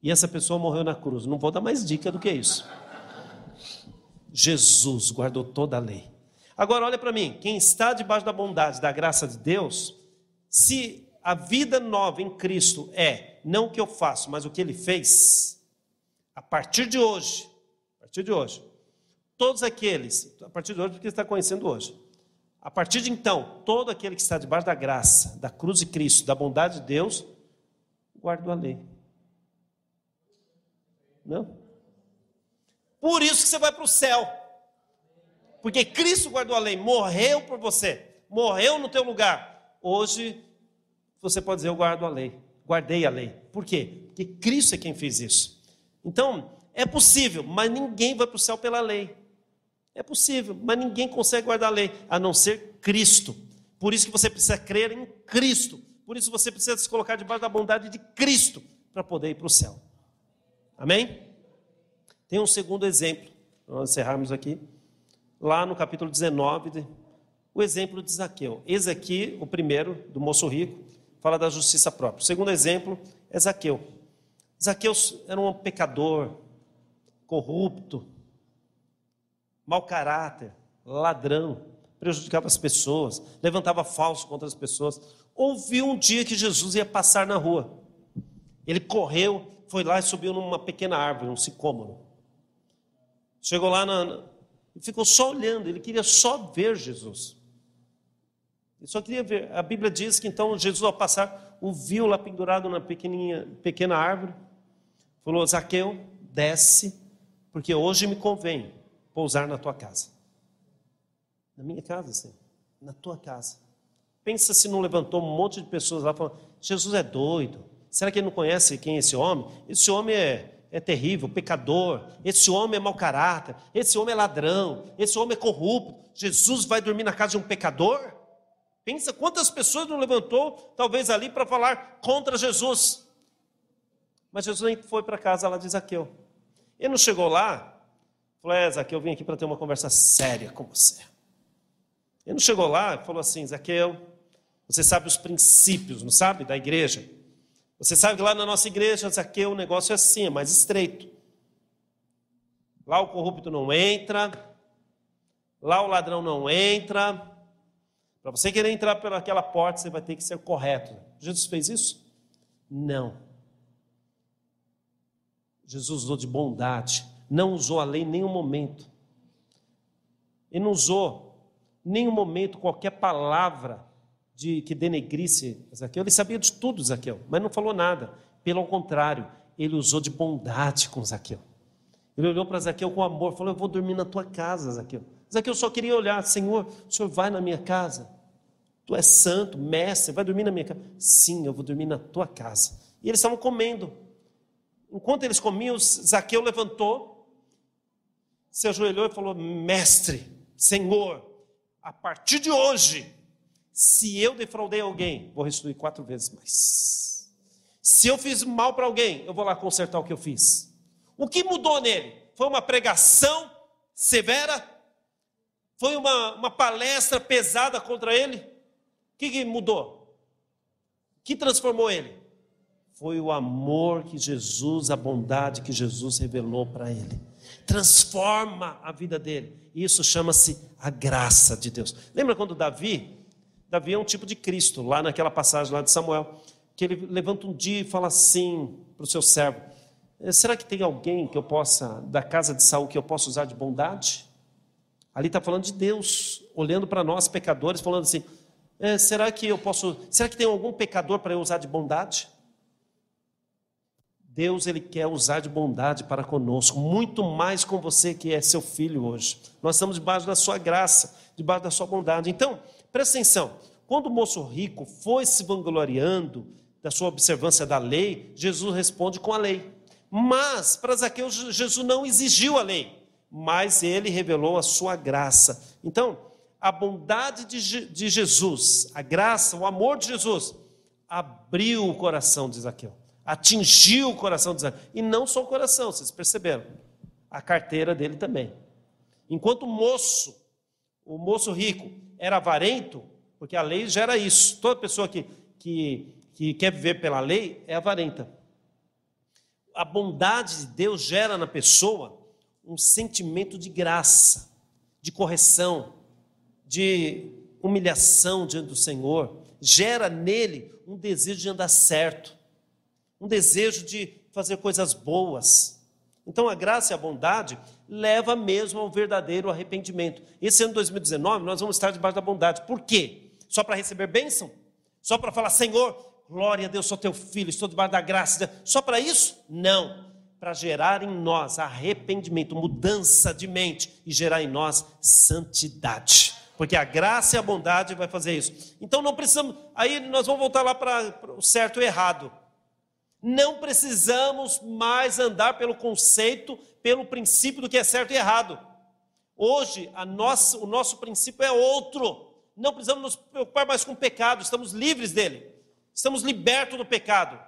E essa pessoa morreu na cruz. Não vou dar mais dica do que isso. Jesus guardou toda a lei. Agora olha para mim, quem está debaixo da bondade, da graça de Deus, se a vida nova em Cristo é não o que eu faço, mas o que Ele fez, a partir de hoje, todos aqueles, a partir de hoje porque você está conhecendo hoje, a partir de então, todo aquele que está debaixo da graça, da cruz de Cristo, da bondade de Deus, guardou a lei. Não? Por isso que você vai para o céu. Porque Cristo guardou a lei, morreu por você, morreu no teu lugar. Hoje, você pode dizer, eu guardo a lei, guardei a lei. Por quê? Porque Cristo é quem fez isso. Então, é possível, mas ninguém vai para o céu pela lei. É possível, mas ninguém consegue guardar a lei, a não ser Cristo. Por isso que você precisa crer em Cristo. Por isso você precisa se colocar debaixo da bondade de Cristo para poder ir para o céu. Amém? Tem um segundo exemplo, para nós encerrarmos aqui. Lá no capítulo 19, o exemplo de Zaqueu. Eis aqui o primeiro, do moço rico, fala da justiça própria. O segundo exemplo é Zaqueu. Zaqueu era um pecador, corrupto, mau caráter, ladrão, prejudicava as pessoas, levantava falso contra as pessoas. Ouviu um dia que Jesus ia passar na rua. Ele correu, foi lá e subiu numa pequena árvore, um sicômoro. Chegou lá e ficou só olhando, ele queria só ver Jesus. Ele só queria ver. A Bíblia diz que então Jesus, ao passar, o viu lá pendurado na pequena árvore. Falou, Zaqueu, desce, porque hoje me convém pousar na tua casa. Na minha casa, Senhor, na tua casa. Pensa se não levantou um monte de pessoas lá falando, Jesus é doido. Será que ele não conhece quem é esse homem? Esse homem é terrível, pecador. Esse homem é mau caráter. Esse homem é ladrão. Esse homem é corrupto. Jesus vai dormir na casa de um pecador? Pensa quantas pessoas não levantou, talvez ali, para falar contra Jesus. Mas Jesus nem foi para a casa lá de Zaqueu. Ele não chegou lá, falou, Zaqueu, eu vim aqui para ter uma conversa séria com você. Ele não chegou lá e falou assim, Zaqueu, você sabe os princípios, não sabe, da igreja? Você sabe que lá na nossa igreja, Zaqueu, o negócio é assim, é mais estreito. Lá o corrupto não entra, lá o ladrão não entra. Para você querer entrar pelaquela porta, você vai ter que ser correto. Jesus fez isso? Não. Jesus usou de bondade, não usou a lei em nenhum momento. Ele não usou em nenhum momento qualquer palavra que denegrisse Zaqueu. Ele sabia de tudo, Zaqueu, mas não falou nada. Pelo contrário, ele usou de bondade com Zaqueu. Ele olhou para Zaqueu com amor, falou, eu vou dormir na tua casa, Zaqueu. Zaqueu só queria olhar, Senhor, o Senhor vai na minha casa? Tu és santo, mestre, vai dormir na minha casa? Sim, eu vou dormir na tua casa. E eles estavam comendo. Enquanto eles comiam, Zaqueu levantou, se ajoelhou e falou, mestre, Senhor, a partir de hoje, se eu defraudei alguém, vou restituir 4 vezes mais. Se eu fiz mal para alguém, eu vou lá consertar o que eu fiz. O que mudou nele? Foi uma pregação severa? Foi uma palestra pesada contra ele? O que mudou? O que transformou ele? Foi o amor que Jesus, a bondade que Jesus revelou para ele. Transforma a vida dele. Isso chama-se a graça de Deus. Lembra quando Davi é um tipo de Cristo, lá naquela passagem lá de Samuel, que ele levanta um dia e fala assim para o seu servo, será que tem alguém que eu possa, da casa de Saul, que eu possa usar de bondade? Ali está falando de Deus, olhando para nós pecadores, falando assim, será que tem algum pecador para eu usar de bondade? Deus, Ele quer usar de bondade para conosco, muito mais com você que é seu filho hoje. Nós estamos debaixo da sua graça, debaixo da sua bondade. Então, presta atenção, quando o moço rico foi se vangloriando da sua observância da lei, Jesus responde com a lei. Mas, para Zaqueu, Jesus não exigiu a lei, mas ele revelou a sua graça. Então, a bondade de Jesus, a graça, o amor de Jesus, abriu o coração de Zaqueu, atingiu o coração de Zaqueu, e não só o coração, vocês perceberam, a carteira dele também. Enquanto o moço rico era avarento, porque a lei gera isso, toda pessoa que quer viver pela lei é avarenta. A bondade de Deus gera na pessoa um sentimento de graça, de correção, de humilhação diante do Senhor, gera nele um desejo de andar certo, um desejo de fazer coisas boas. Então a graça e a bondade leva mesmo ao verdadeiro arrependimento. Esse ano de 2019 nós vamos estar debaixo da bondade. Por quê? Só para receber bênção? Só para falar, Senhor, glória a Deus, sou teu filho, estou debaixo da graça. Só para isso? Não. Para gerar em nós arrependimento, mudança de mente e gerar em nós santidade. Porque a graça e a bondade vai fazer isso. Então não precisamos, aí nós vamos voltar lá para o certo e o errado. Não precisamos mais andar pelo conceito, pelo princípio do que é certo e errado. Hoje o nosso princípio é outro. Não precisamos nos preocupar mais com o pecado, estamos livres dele. Estamos libertos do pecado.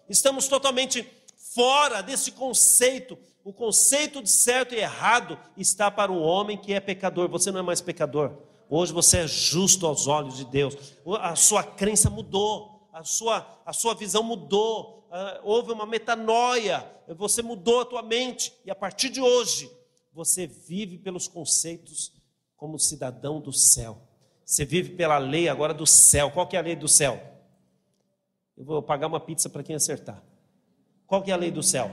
Estamos totalmente fora desse conceito. O conceito de certo e errado está para o homem que é pecador. Você não é mais pecador. Hoje você é justo aos olhos de Deus. A sua crença mudou. A sua visão mudou. Houve uma metanoia. Você mudou a tua mente. E a partir de hoje, você vive pelos conceitos como cidadão do céu. Você vive pela lei agora do céu. Qual que é a lei do céu? Eu vou pagar uma pizza para quem acertar. Qual que é a lei do céu?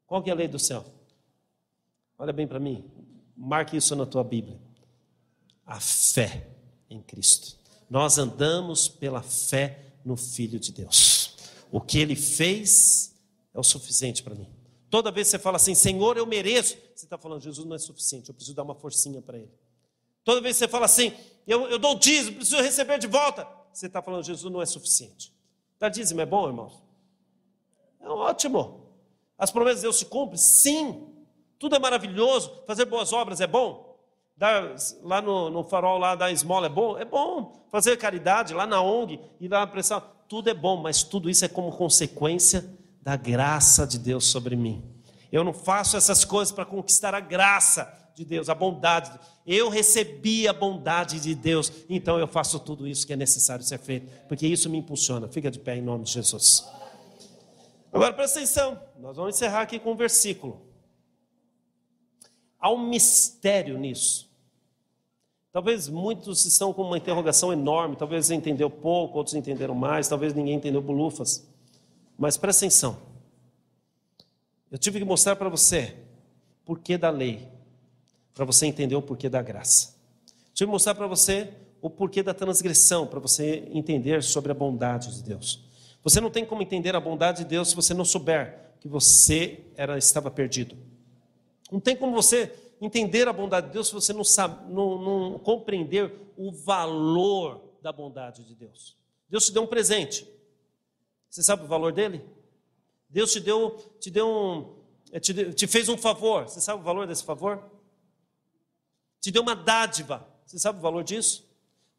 Qual que é a lei do céu? Olha bem para mim. Marque isso na tua Bíblia. A fé em Cristo. Nós andamos pela fé no Filho de Deus. O que Ele fez é o suficiente para mim. Toda vez que você fala assim, Senhor, eu mereço, você está falando, Jesus não é suficiente, eu preciso dar uma forcinha para Ele. Toda vez que você fala assim, eu dou dízimo, preciso receber de volta, você está falando, Jesus não é suficiente. Dar dízimo é bom, irmãos? É ótimo. As promessas de Deus se cumprem? Sim. Tudo é maravilhoso. Fazer boas obras é bom. Dar lá no farol, lá dar esmola é bom? É bom. Fazer caridade lá na ONG, ir lá prestar, tudo é bom, mas tudo isso é como consequência da graça de Deus sobre mim. Eu não faço essas coisas para conquistar a graça de Deus, a bondade. Eu recebi a bondade de Deus, então eu faço tudo isso que é necessário ser feito, porque isso me impulsiona. Fica de pé em nome de Jesus. Agora presta atenção, nós vamos encerrar aqui com um versículo. Há um mistério nisso. Talvez muitos estão com uma interrogação enorme, talvez entendeu pouco, outros entenderam mais, talvez ninguém entendeu bolufas. Mas presta atenção. Eu tive que mostrar para você o porquê da lei, para você entender o porquê da graça. Tive que mostrar para você o porquê da transgressão, para você entender sobre a bondade de Deus. Você não tem como entender a bondade de Deus se você não souber que você estava perdido. Não tem como você entender a bondade de Deus se você não compreender o valor da bondade de Deus. Deus te deu um presente. Você sabe o valor dele? Deus te fez um favor. Você sabe o valor desse favor? Te deu uma dádiva. Você sabe o valor disso?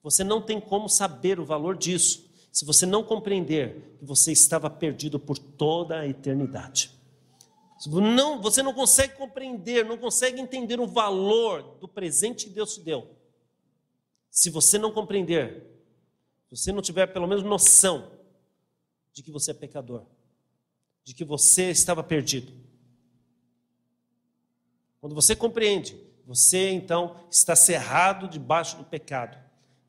Você não tem como saber o valor disso se você não compreender que você estava perdido por toda a eternidade. Você não consegue compreender, não consegue entender o valor do presente que Deus te deu. Se você não compreender, se você não tiver pelo menos noção de que você é pecador, de que você estava perdido. Quando você compreende, você então está cerrado debaixo do pecado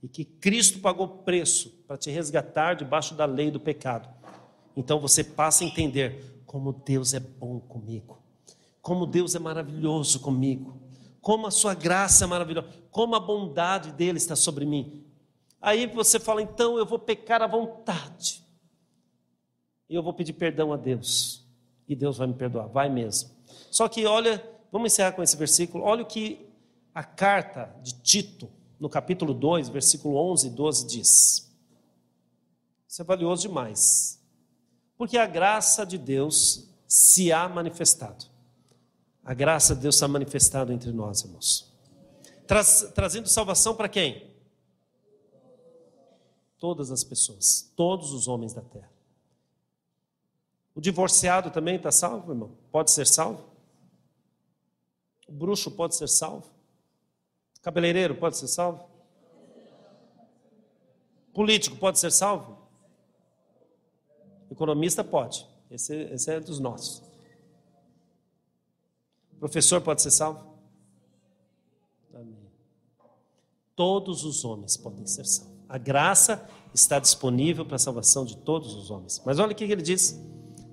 e que Cristo pagou preço para te resgatar debaixo da lei do pecado. Então você passa a entender como Deus é bom comigo, como Deus é maravilhoso comigo, como a sua graça é maravilhosa, como a bondade dele está sobre mim. Aí você fala, então eu vou pecar à vontade, e eu vou pedir perdão a Deus, e Deus vai me perdoar, vai mesmo. Só que olha, vamos encerrar com esse versículo, olha o que a carta de Tito, no capítulo 2, versículo 11 e 12 diz. Isso é valioso demais. Porque a graça de Deus se há manifestado. A graça de Deus está manifestada entre nós, irmãos. Trazendo salvação para quem? Todas as pessoas, todos os homens da terra. O divorciado também está salvo, irmão? Pode ser salvo? O bruxo pode ser salvo? O cabeleireiro pode ser salvo? O político pode ser salvo? O economista pode. Esse é dos nossos. O professor pode ser salvo? Amém. Todos os homens podem ser salvos. A graça está disponível para a salvação de todos os homens. Mas olha o que ele diz.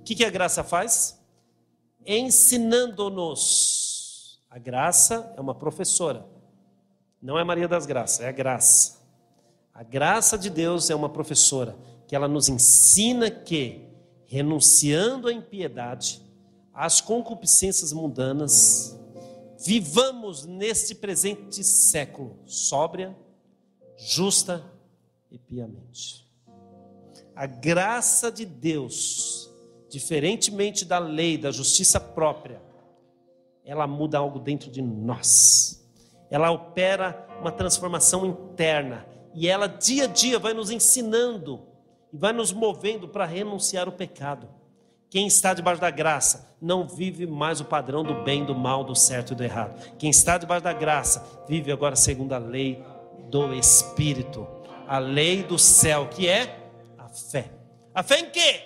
O que a graça faz? Ensinando-nos. A graça é uma professora. Não é Maria das Graças, é a graça. A graça de Deus é uma professora, que ela nos ensina que, renunciando à impiedade, às concupiscências mundanas, vivamos neste presente século, sóbria, justa e piamente. A graça de Deus, diferentemente da lei, da justiça própria, ela muda algo dentro de nós. Ela opera uma transformação interna. E ela dia a dia vai nos ensinando e vai nos movendo para renunciar ao pecado. Quem está debaixo da graça não vive mais o padrão do bem, do mal, do certo e do errado. Quem está debaixo da graça vive agora segundo a lei do Espírito. A lei do céu, que é a fé. A fé em quê?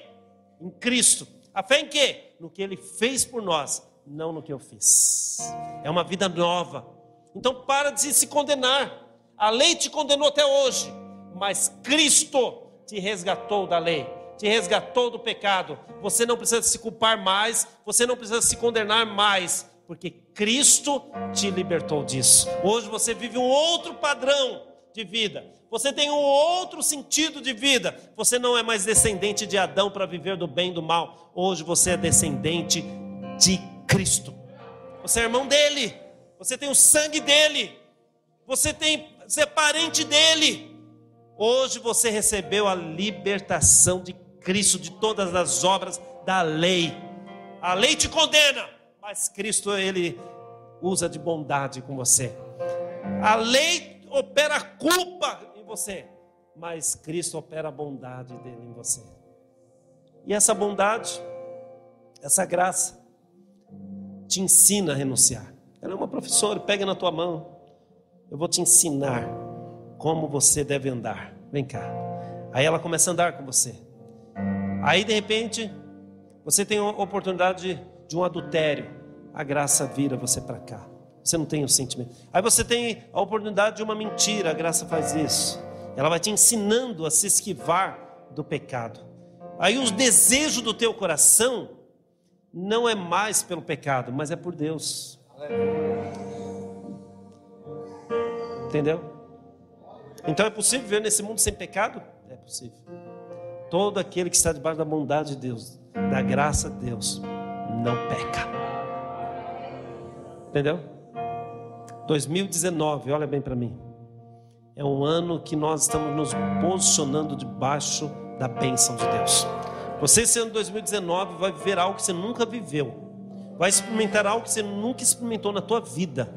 Em Cristo. A fé em quê? No que Ele fez por nós, não no que eu fiz. É uma vida nova. Então para de se condenar. A lei te condenou até hoje, mas Cristo te resgatou da lei, te resgatou do pecado. Você não precisa se culpar mais, você não precisa se condenar mais, porque Cristo te libertou disso. Hoje você vive um outro padrão de vida, você tem um outro sentido de vida. Você não é mais descendente de Adão para viver do bem e do mal. Hoje você é descendente de Cristo. Você é irmão dele, você tem o sangue dele, você é parente dele. Hoje você recebeu a libertação de Cristo de todas as obras da lei. A lei te condena, mas Cristo, Ele usa de bondade com você. A lei opera a culpa em você, mas Cristo opera a bondade dele em você. E essa bondade, essa graça, te ensina a renunciar. Ela é uma professora, pega na tua mão. Eu vou te ensinar como você deve andar. Vem cá. Aí ela começa a andar com você. Aí de repente, você tem a oportunidade de um adultério. A graça vira você para cá. Você não tem o sentimento. Aí você tem a oportunidade de uma mentira. A graça faz isso. Ela vai te ensinando a se esquivar do pecado. Aí os desejos do teu coração não é mais pelo pecado, mas é por Deus. Entendeu? Então é possível viver nesse mundo sem pecado? É possível. Todo aquele que está debaixo da bondade de Deus, da graça de Deus, não peca. Entendeu? 2019, olha bem para mim. É um ano que nós estamos nos posicionando debaixo da bênção de Deus. Você esse ano 2019 vai viver algo que você nunca viveu. Vai experimentar algo que você nunca experimentou na tua vida.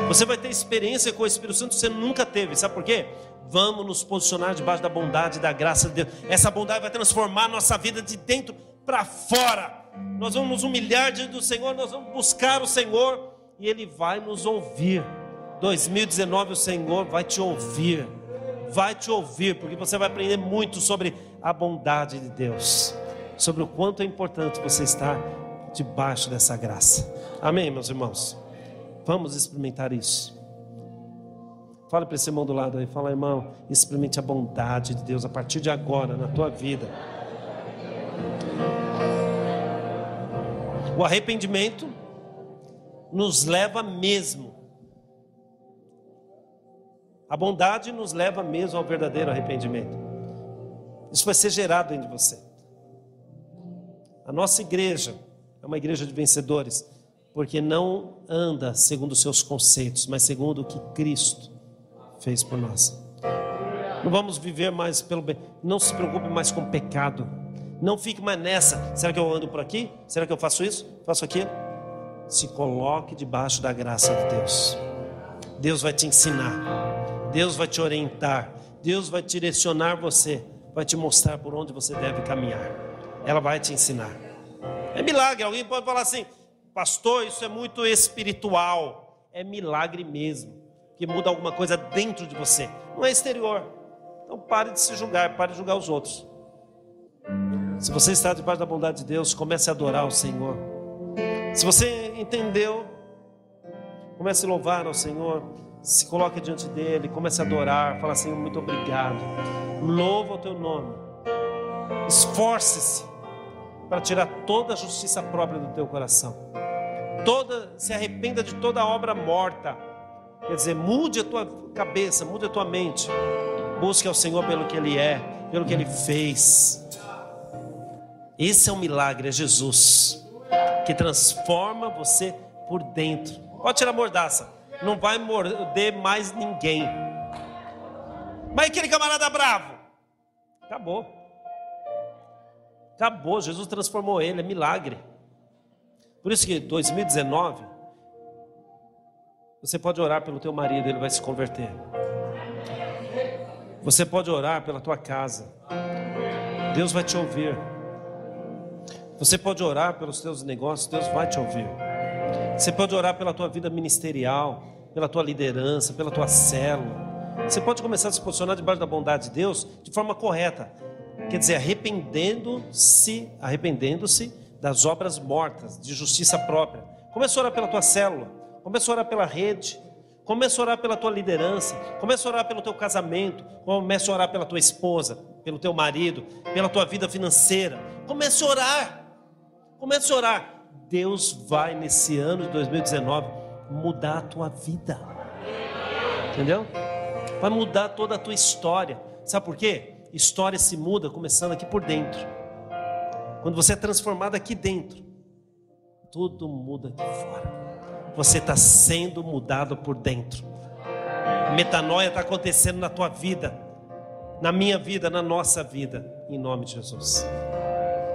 Você vai ter experiência com o Espírito Santo que você nunca teve. Sabe por quê? Vamos nos posicionar debaixo da bondade e da graça de Deus. Essa bondade vai transformar a nossa vida de dentro para fora. Nós vamos nos humilhar diante do Senhor. Nós vamos buscar o Senhor e Ele vai nos ouvir. 2019 o Senhor vai te ouvir. Vai te ouvir, porque você vai aprender muito sobre a bondade de Deus, sobre o quanto é importante você estar debaixo dessa graça. Amém, meus irmãos? Vamos experimentar isso. Fala para esse irmão do lado aí. Fala, irmão, experimente a bondade de Deus a partir de agora na tua vida. O arrependimento nos leva mesmo. A bondade nos leva mesmo ao verdadeiro arrependimento. Isso vai ser gerado dentro de você. A nossa igreja é uma igreja de vencedores, porque não anda segundo os seus conceitos, mas segundo o que Cristo fez por nós. Não vamos viver mais pelo bem. Não se preocupe mais com o pecado. Não fique mais nessa. Será que eu ando por aqui? Será que eu faço isso? Faço aquilo? Se coloque debaixo da graça de Deus. Deus vai te ensinar, Deus vai te orientar, Deus vai direcionar você, vai te mostrar por onde você deve caminhar. Ela vai te ensinar. É milagre. Alguém pode falar assim: pastor, isso é muito espiritual. É milagre mesmo, que muda alguma coisa dentro de você, não é exterior. Então pare de se julgar, pare de julgar os outros. Se você está debaixo da bondade de Deus, comece a adorar o Senhor. Se você entendeu, comece a louvar ao Senhor, se coloque diante dele, comece a adorar, fala assim: muito obrigado, louva o teu nome, esforce-se para tirar toda a justiça própria do teu coração, se arrependa de toda obra morta, quer dizer, mude a tua cabeça, mude a tua mente, busque ao Senhor pelo que Ele é, pelo que Ele fez. Esse é um milagre, é Jesus, que transforma você por dentro. Pode tirar a mordaça, não vai morder mais ninguém. Mas aquele camarada bravo, acabou. Acabou, Jesus transformou ele, é milagre. Por isso que 2019, você pode orar pelo teu marido, ele vai se converter. Você pode orar pela tua casa, Deus vai te ouvir. Você pode orar pelos teus negócios, Deus vai te ouvir. Você pode orar pela tua vida ministerial, pela tua liderança, pela tua célula. Você pode começar a se posicionar debaixo da bondade de Deus de forma correta. Quer dizer, arrependendo-se das obras mortas, de justiça própria. Começa a orar pela tua célula, começa a orar pela rede, começa a orar pela tua liderança, começa a orar pelo teu casamento, começa a orar pela tua esposa, pelo teu marido, pela tua vida financeira. Comece a orar, comece a orar. Deus vai nesse ano de 2019 mudar a tua vida, entendeu? Vai mudar toda a tua história. Sabe por quê? História se muda começando aqui por dentro. Quando você é transformado aqui dentro, tudo muda aqui fora. Você está sendo mudado por dentro. Metanoia está acontecendo na tua vida, na minha vida, na nossa vida, em nome de Jesus.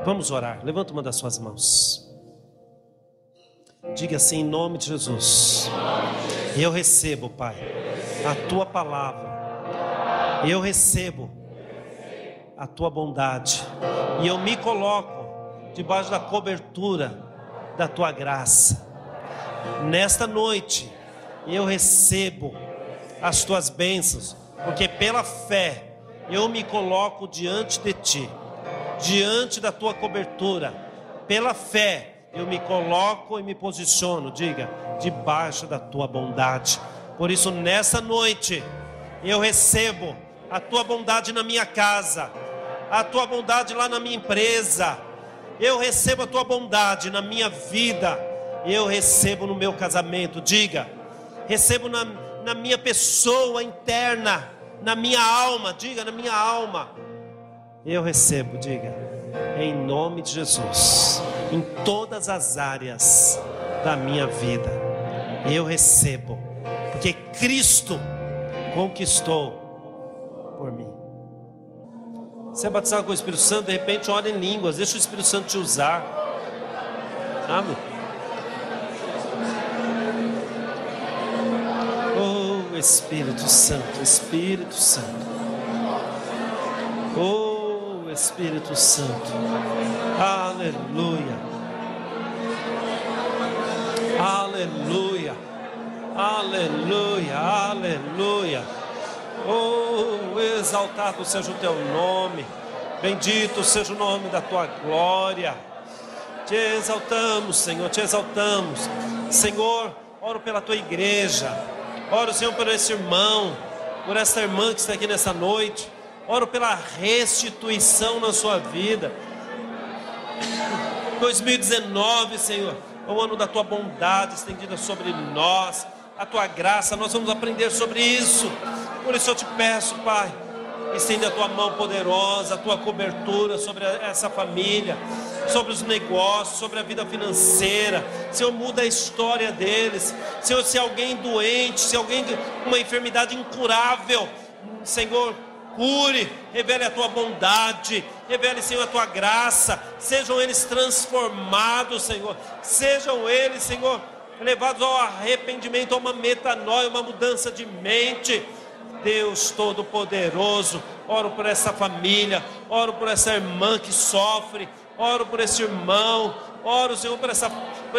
Vamos orar. Levanta uma das suas mãos. Diga assim: em nome de Jesus, eu recebo, Pai, a tua palavra. Eu recebo a tua bondade, e eu me coloco debaixo da cobertura da tua graça. Nesta noite eu recebo as tuas bênçãos, porque pela fé eu me coloco diante de ti, diante da tua cobertura. Pela fé eu me coloco e me posiciono, diga, debaixo da tua bondade. Por isso nessa noite eu recebo a tua bondade na minha casa, a tua bondade lá na minha empresa. Eu recebo a tua bondade na minha vida. Eu recebo no meu casamento. Diga, recebo na minha pessoa interna, na minha alma. Diga, na minha alma. Eu recebo, diga, em nome de Jesus, em todas as áreas da minha vida. Eu recebo, porque Cristo conquistou por mim. Você é batizado com o Espírito Santo, de repente ora em línguas, deixa o Espírito Santo te usar. Sabe? Oh Espírito Santo, Espírito Santo. Oh Espírito Santo. Aleluia. Aleluia. Aleluia. Aleluia. Oh, exaltado seja o teu nome, bendito seja o nome da tua glória. Te exaltamos, Senhor, te exaltamos. Senhor, oro pela tua igreja, oro, Senhor, por esse irmão, por essa irmã que está aqui nessa noite. Oro pela restituição na sua vida. 2019, Senhor, é o ano da tua bondade estendida sobre nós, a tua graça. Nós vamos aprender sobre isso. Por isso eu te peço, Pai, estende a tua mão poderosa, a tua cobertura sobre essa família, sobre os negócios, sobre a vida financeira. Senhor, muda a história deles. Senhor, se alguém doente, se alguém com uma enfermidade incurável, Senhor, cure, revele a tua bondade, revele, Senhor, a tua graça. Sejam eles transformados, Senhor. Sejam eles, Senhor, levados ao arrependimento, a uma metanoia, uma mudança de mente. Deus Todo-Poderoso, oro por essa família, oro por essa irmã que sofre, oro por esse irmão, oro, Senhor, por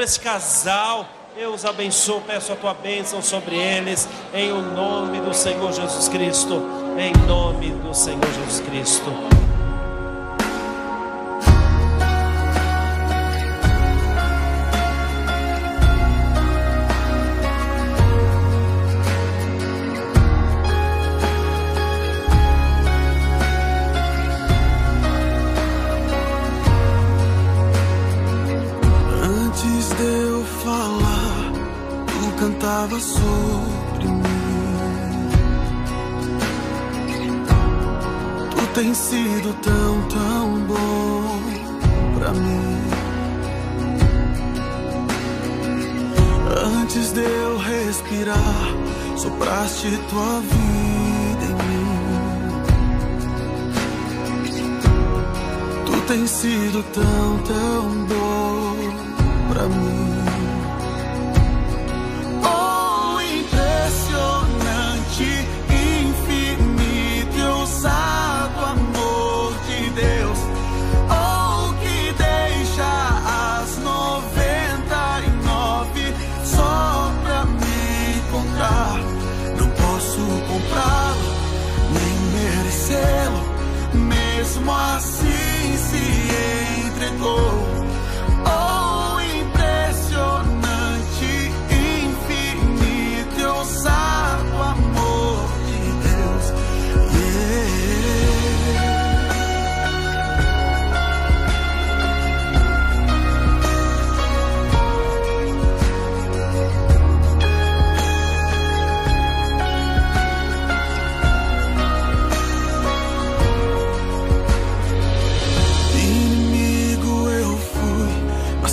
esse casal. Eu os abençoo, peço a tua bênção sobre eles, em o nome do Senhor Jesus Cristo, em nome do Senhor Jesus Cristo. Sobre mim, tu tens sido tão bom pra mim. Antes de eu respirar, sopraste tua vida em mim. Tu tens sido tão bom pra mim. Mesmo assim se entregou. Oh, impressionante, infinito e ousado amor de Deus.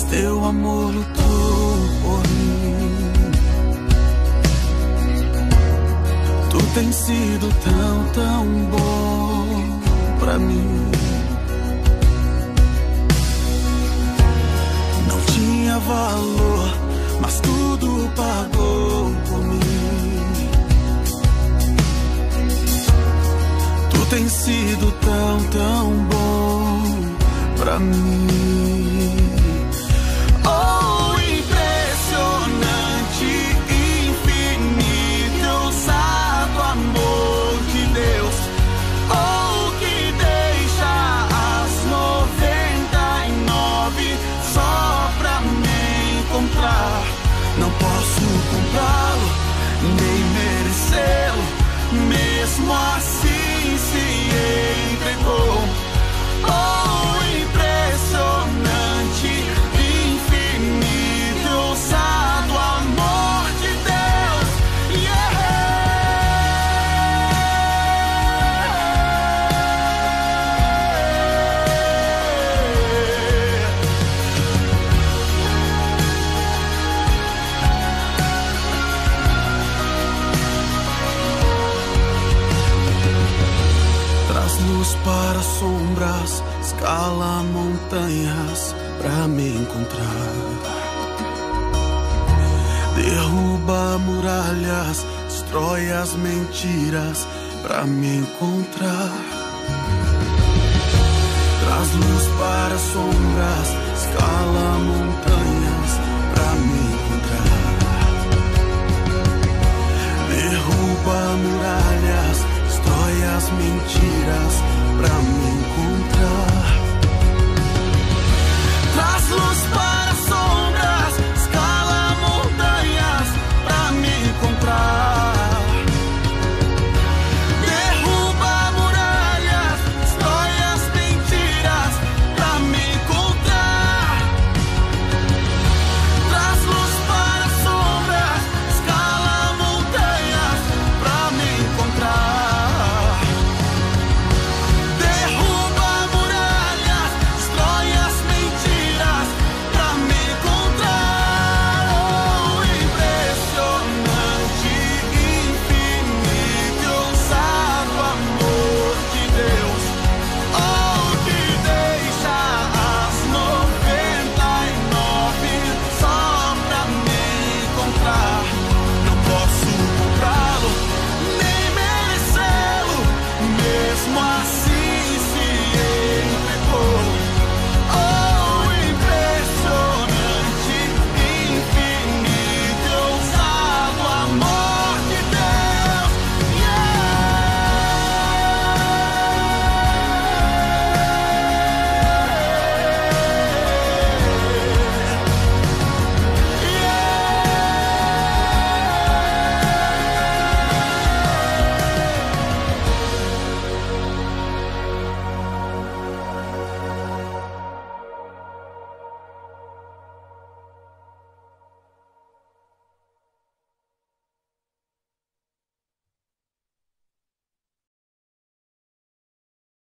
Teu amor lutou por mim. Tu tens sido tão bom pra mim. Não tinha valor, mas tudo pagou por mim. Tu tens sido tão bom pra mim. Oh, impressionante, infinito, ousado amor de Deus. Oh, que deixa as 99 só pra me encontrar. Não posso comprá-lo, nem merecê-lo. Mesmo assim se entregou. Oh, impressionante, infinito, ousado amor de Deus. Yeah. Traz luz para sombras, escala montanhas pra me encontrar. Derruba muralhas, destrói as mentiras pra me encontrar. Traz luz para sombras, escala montanhas pra me encontrar. Derruba muralhas, destrói as mentiras pra me encontrar. Traz luz para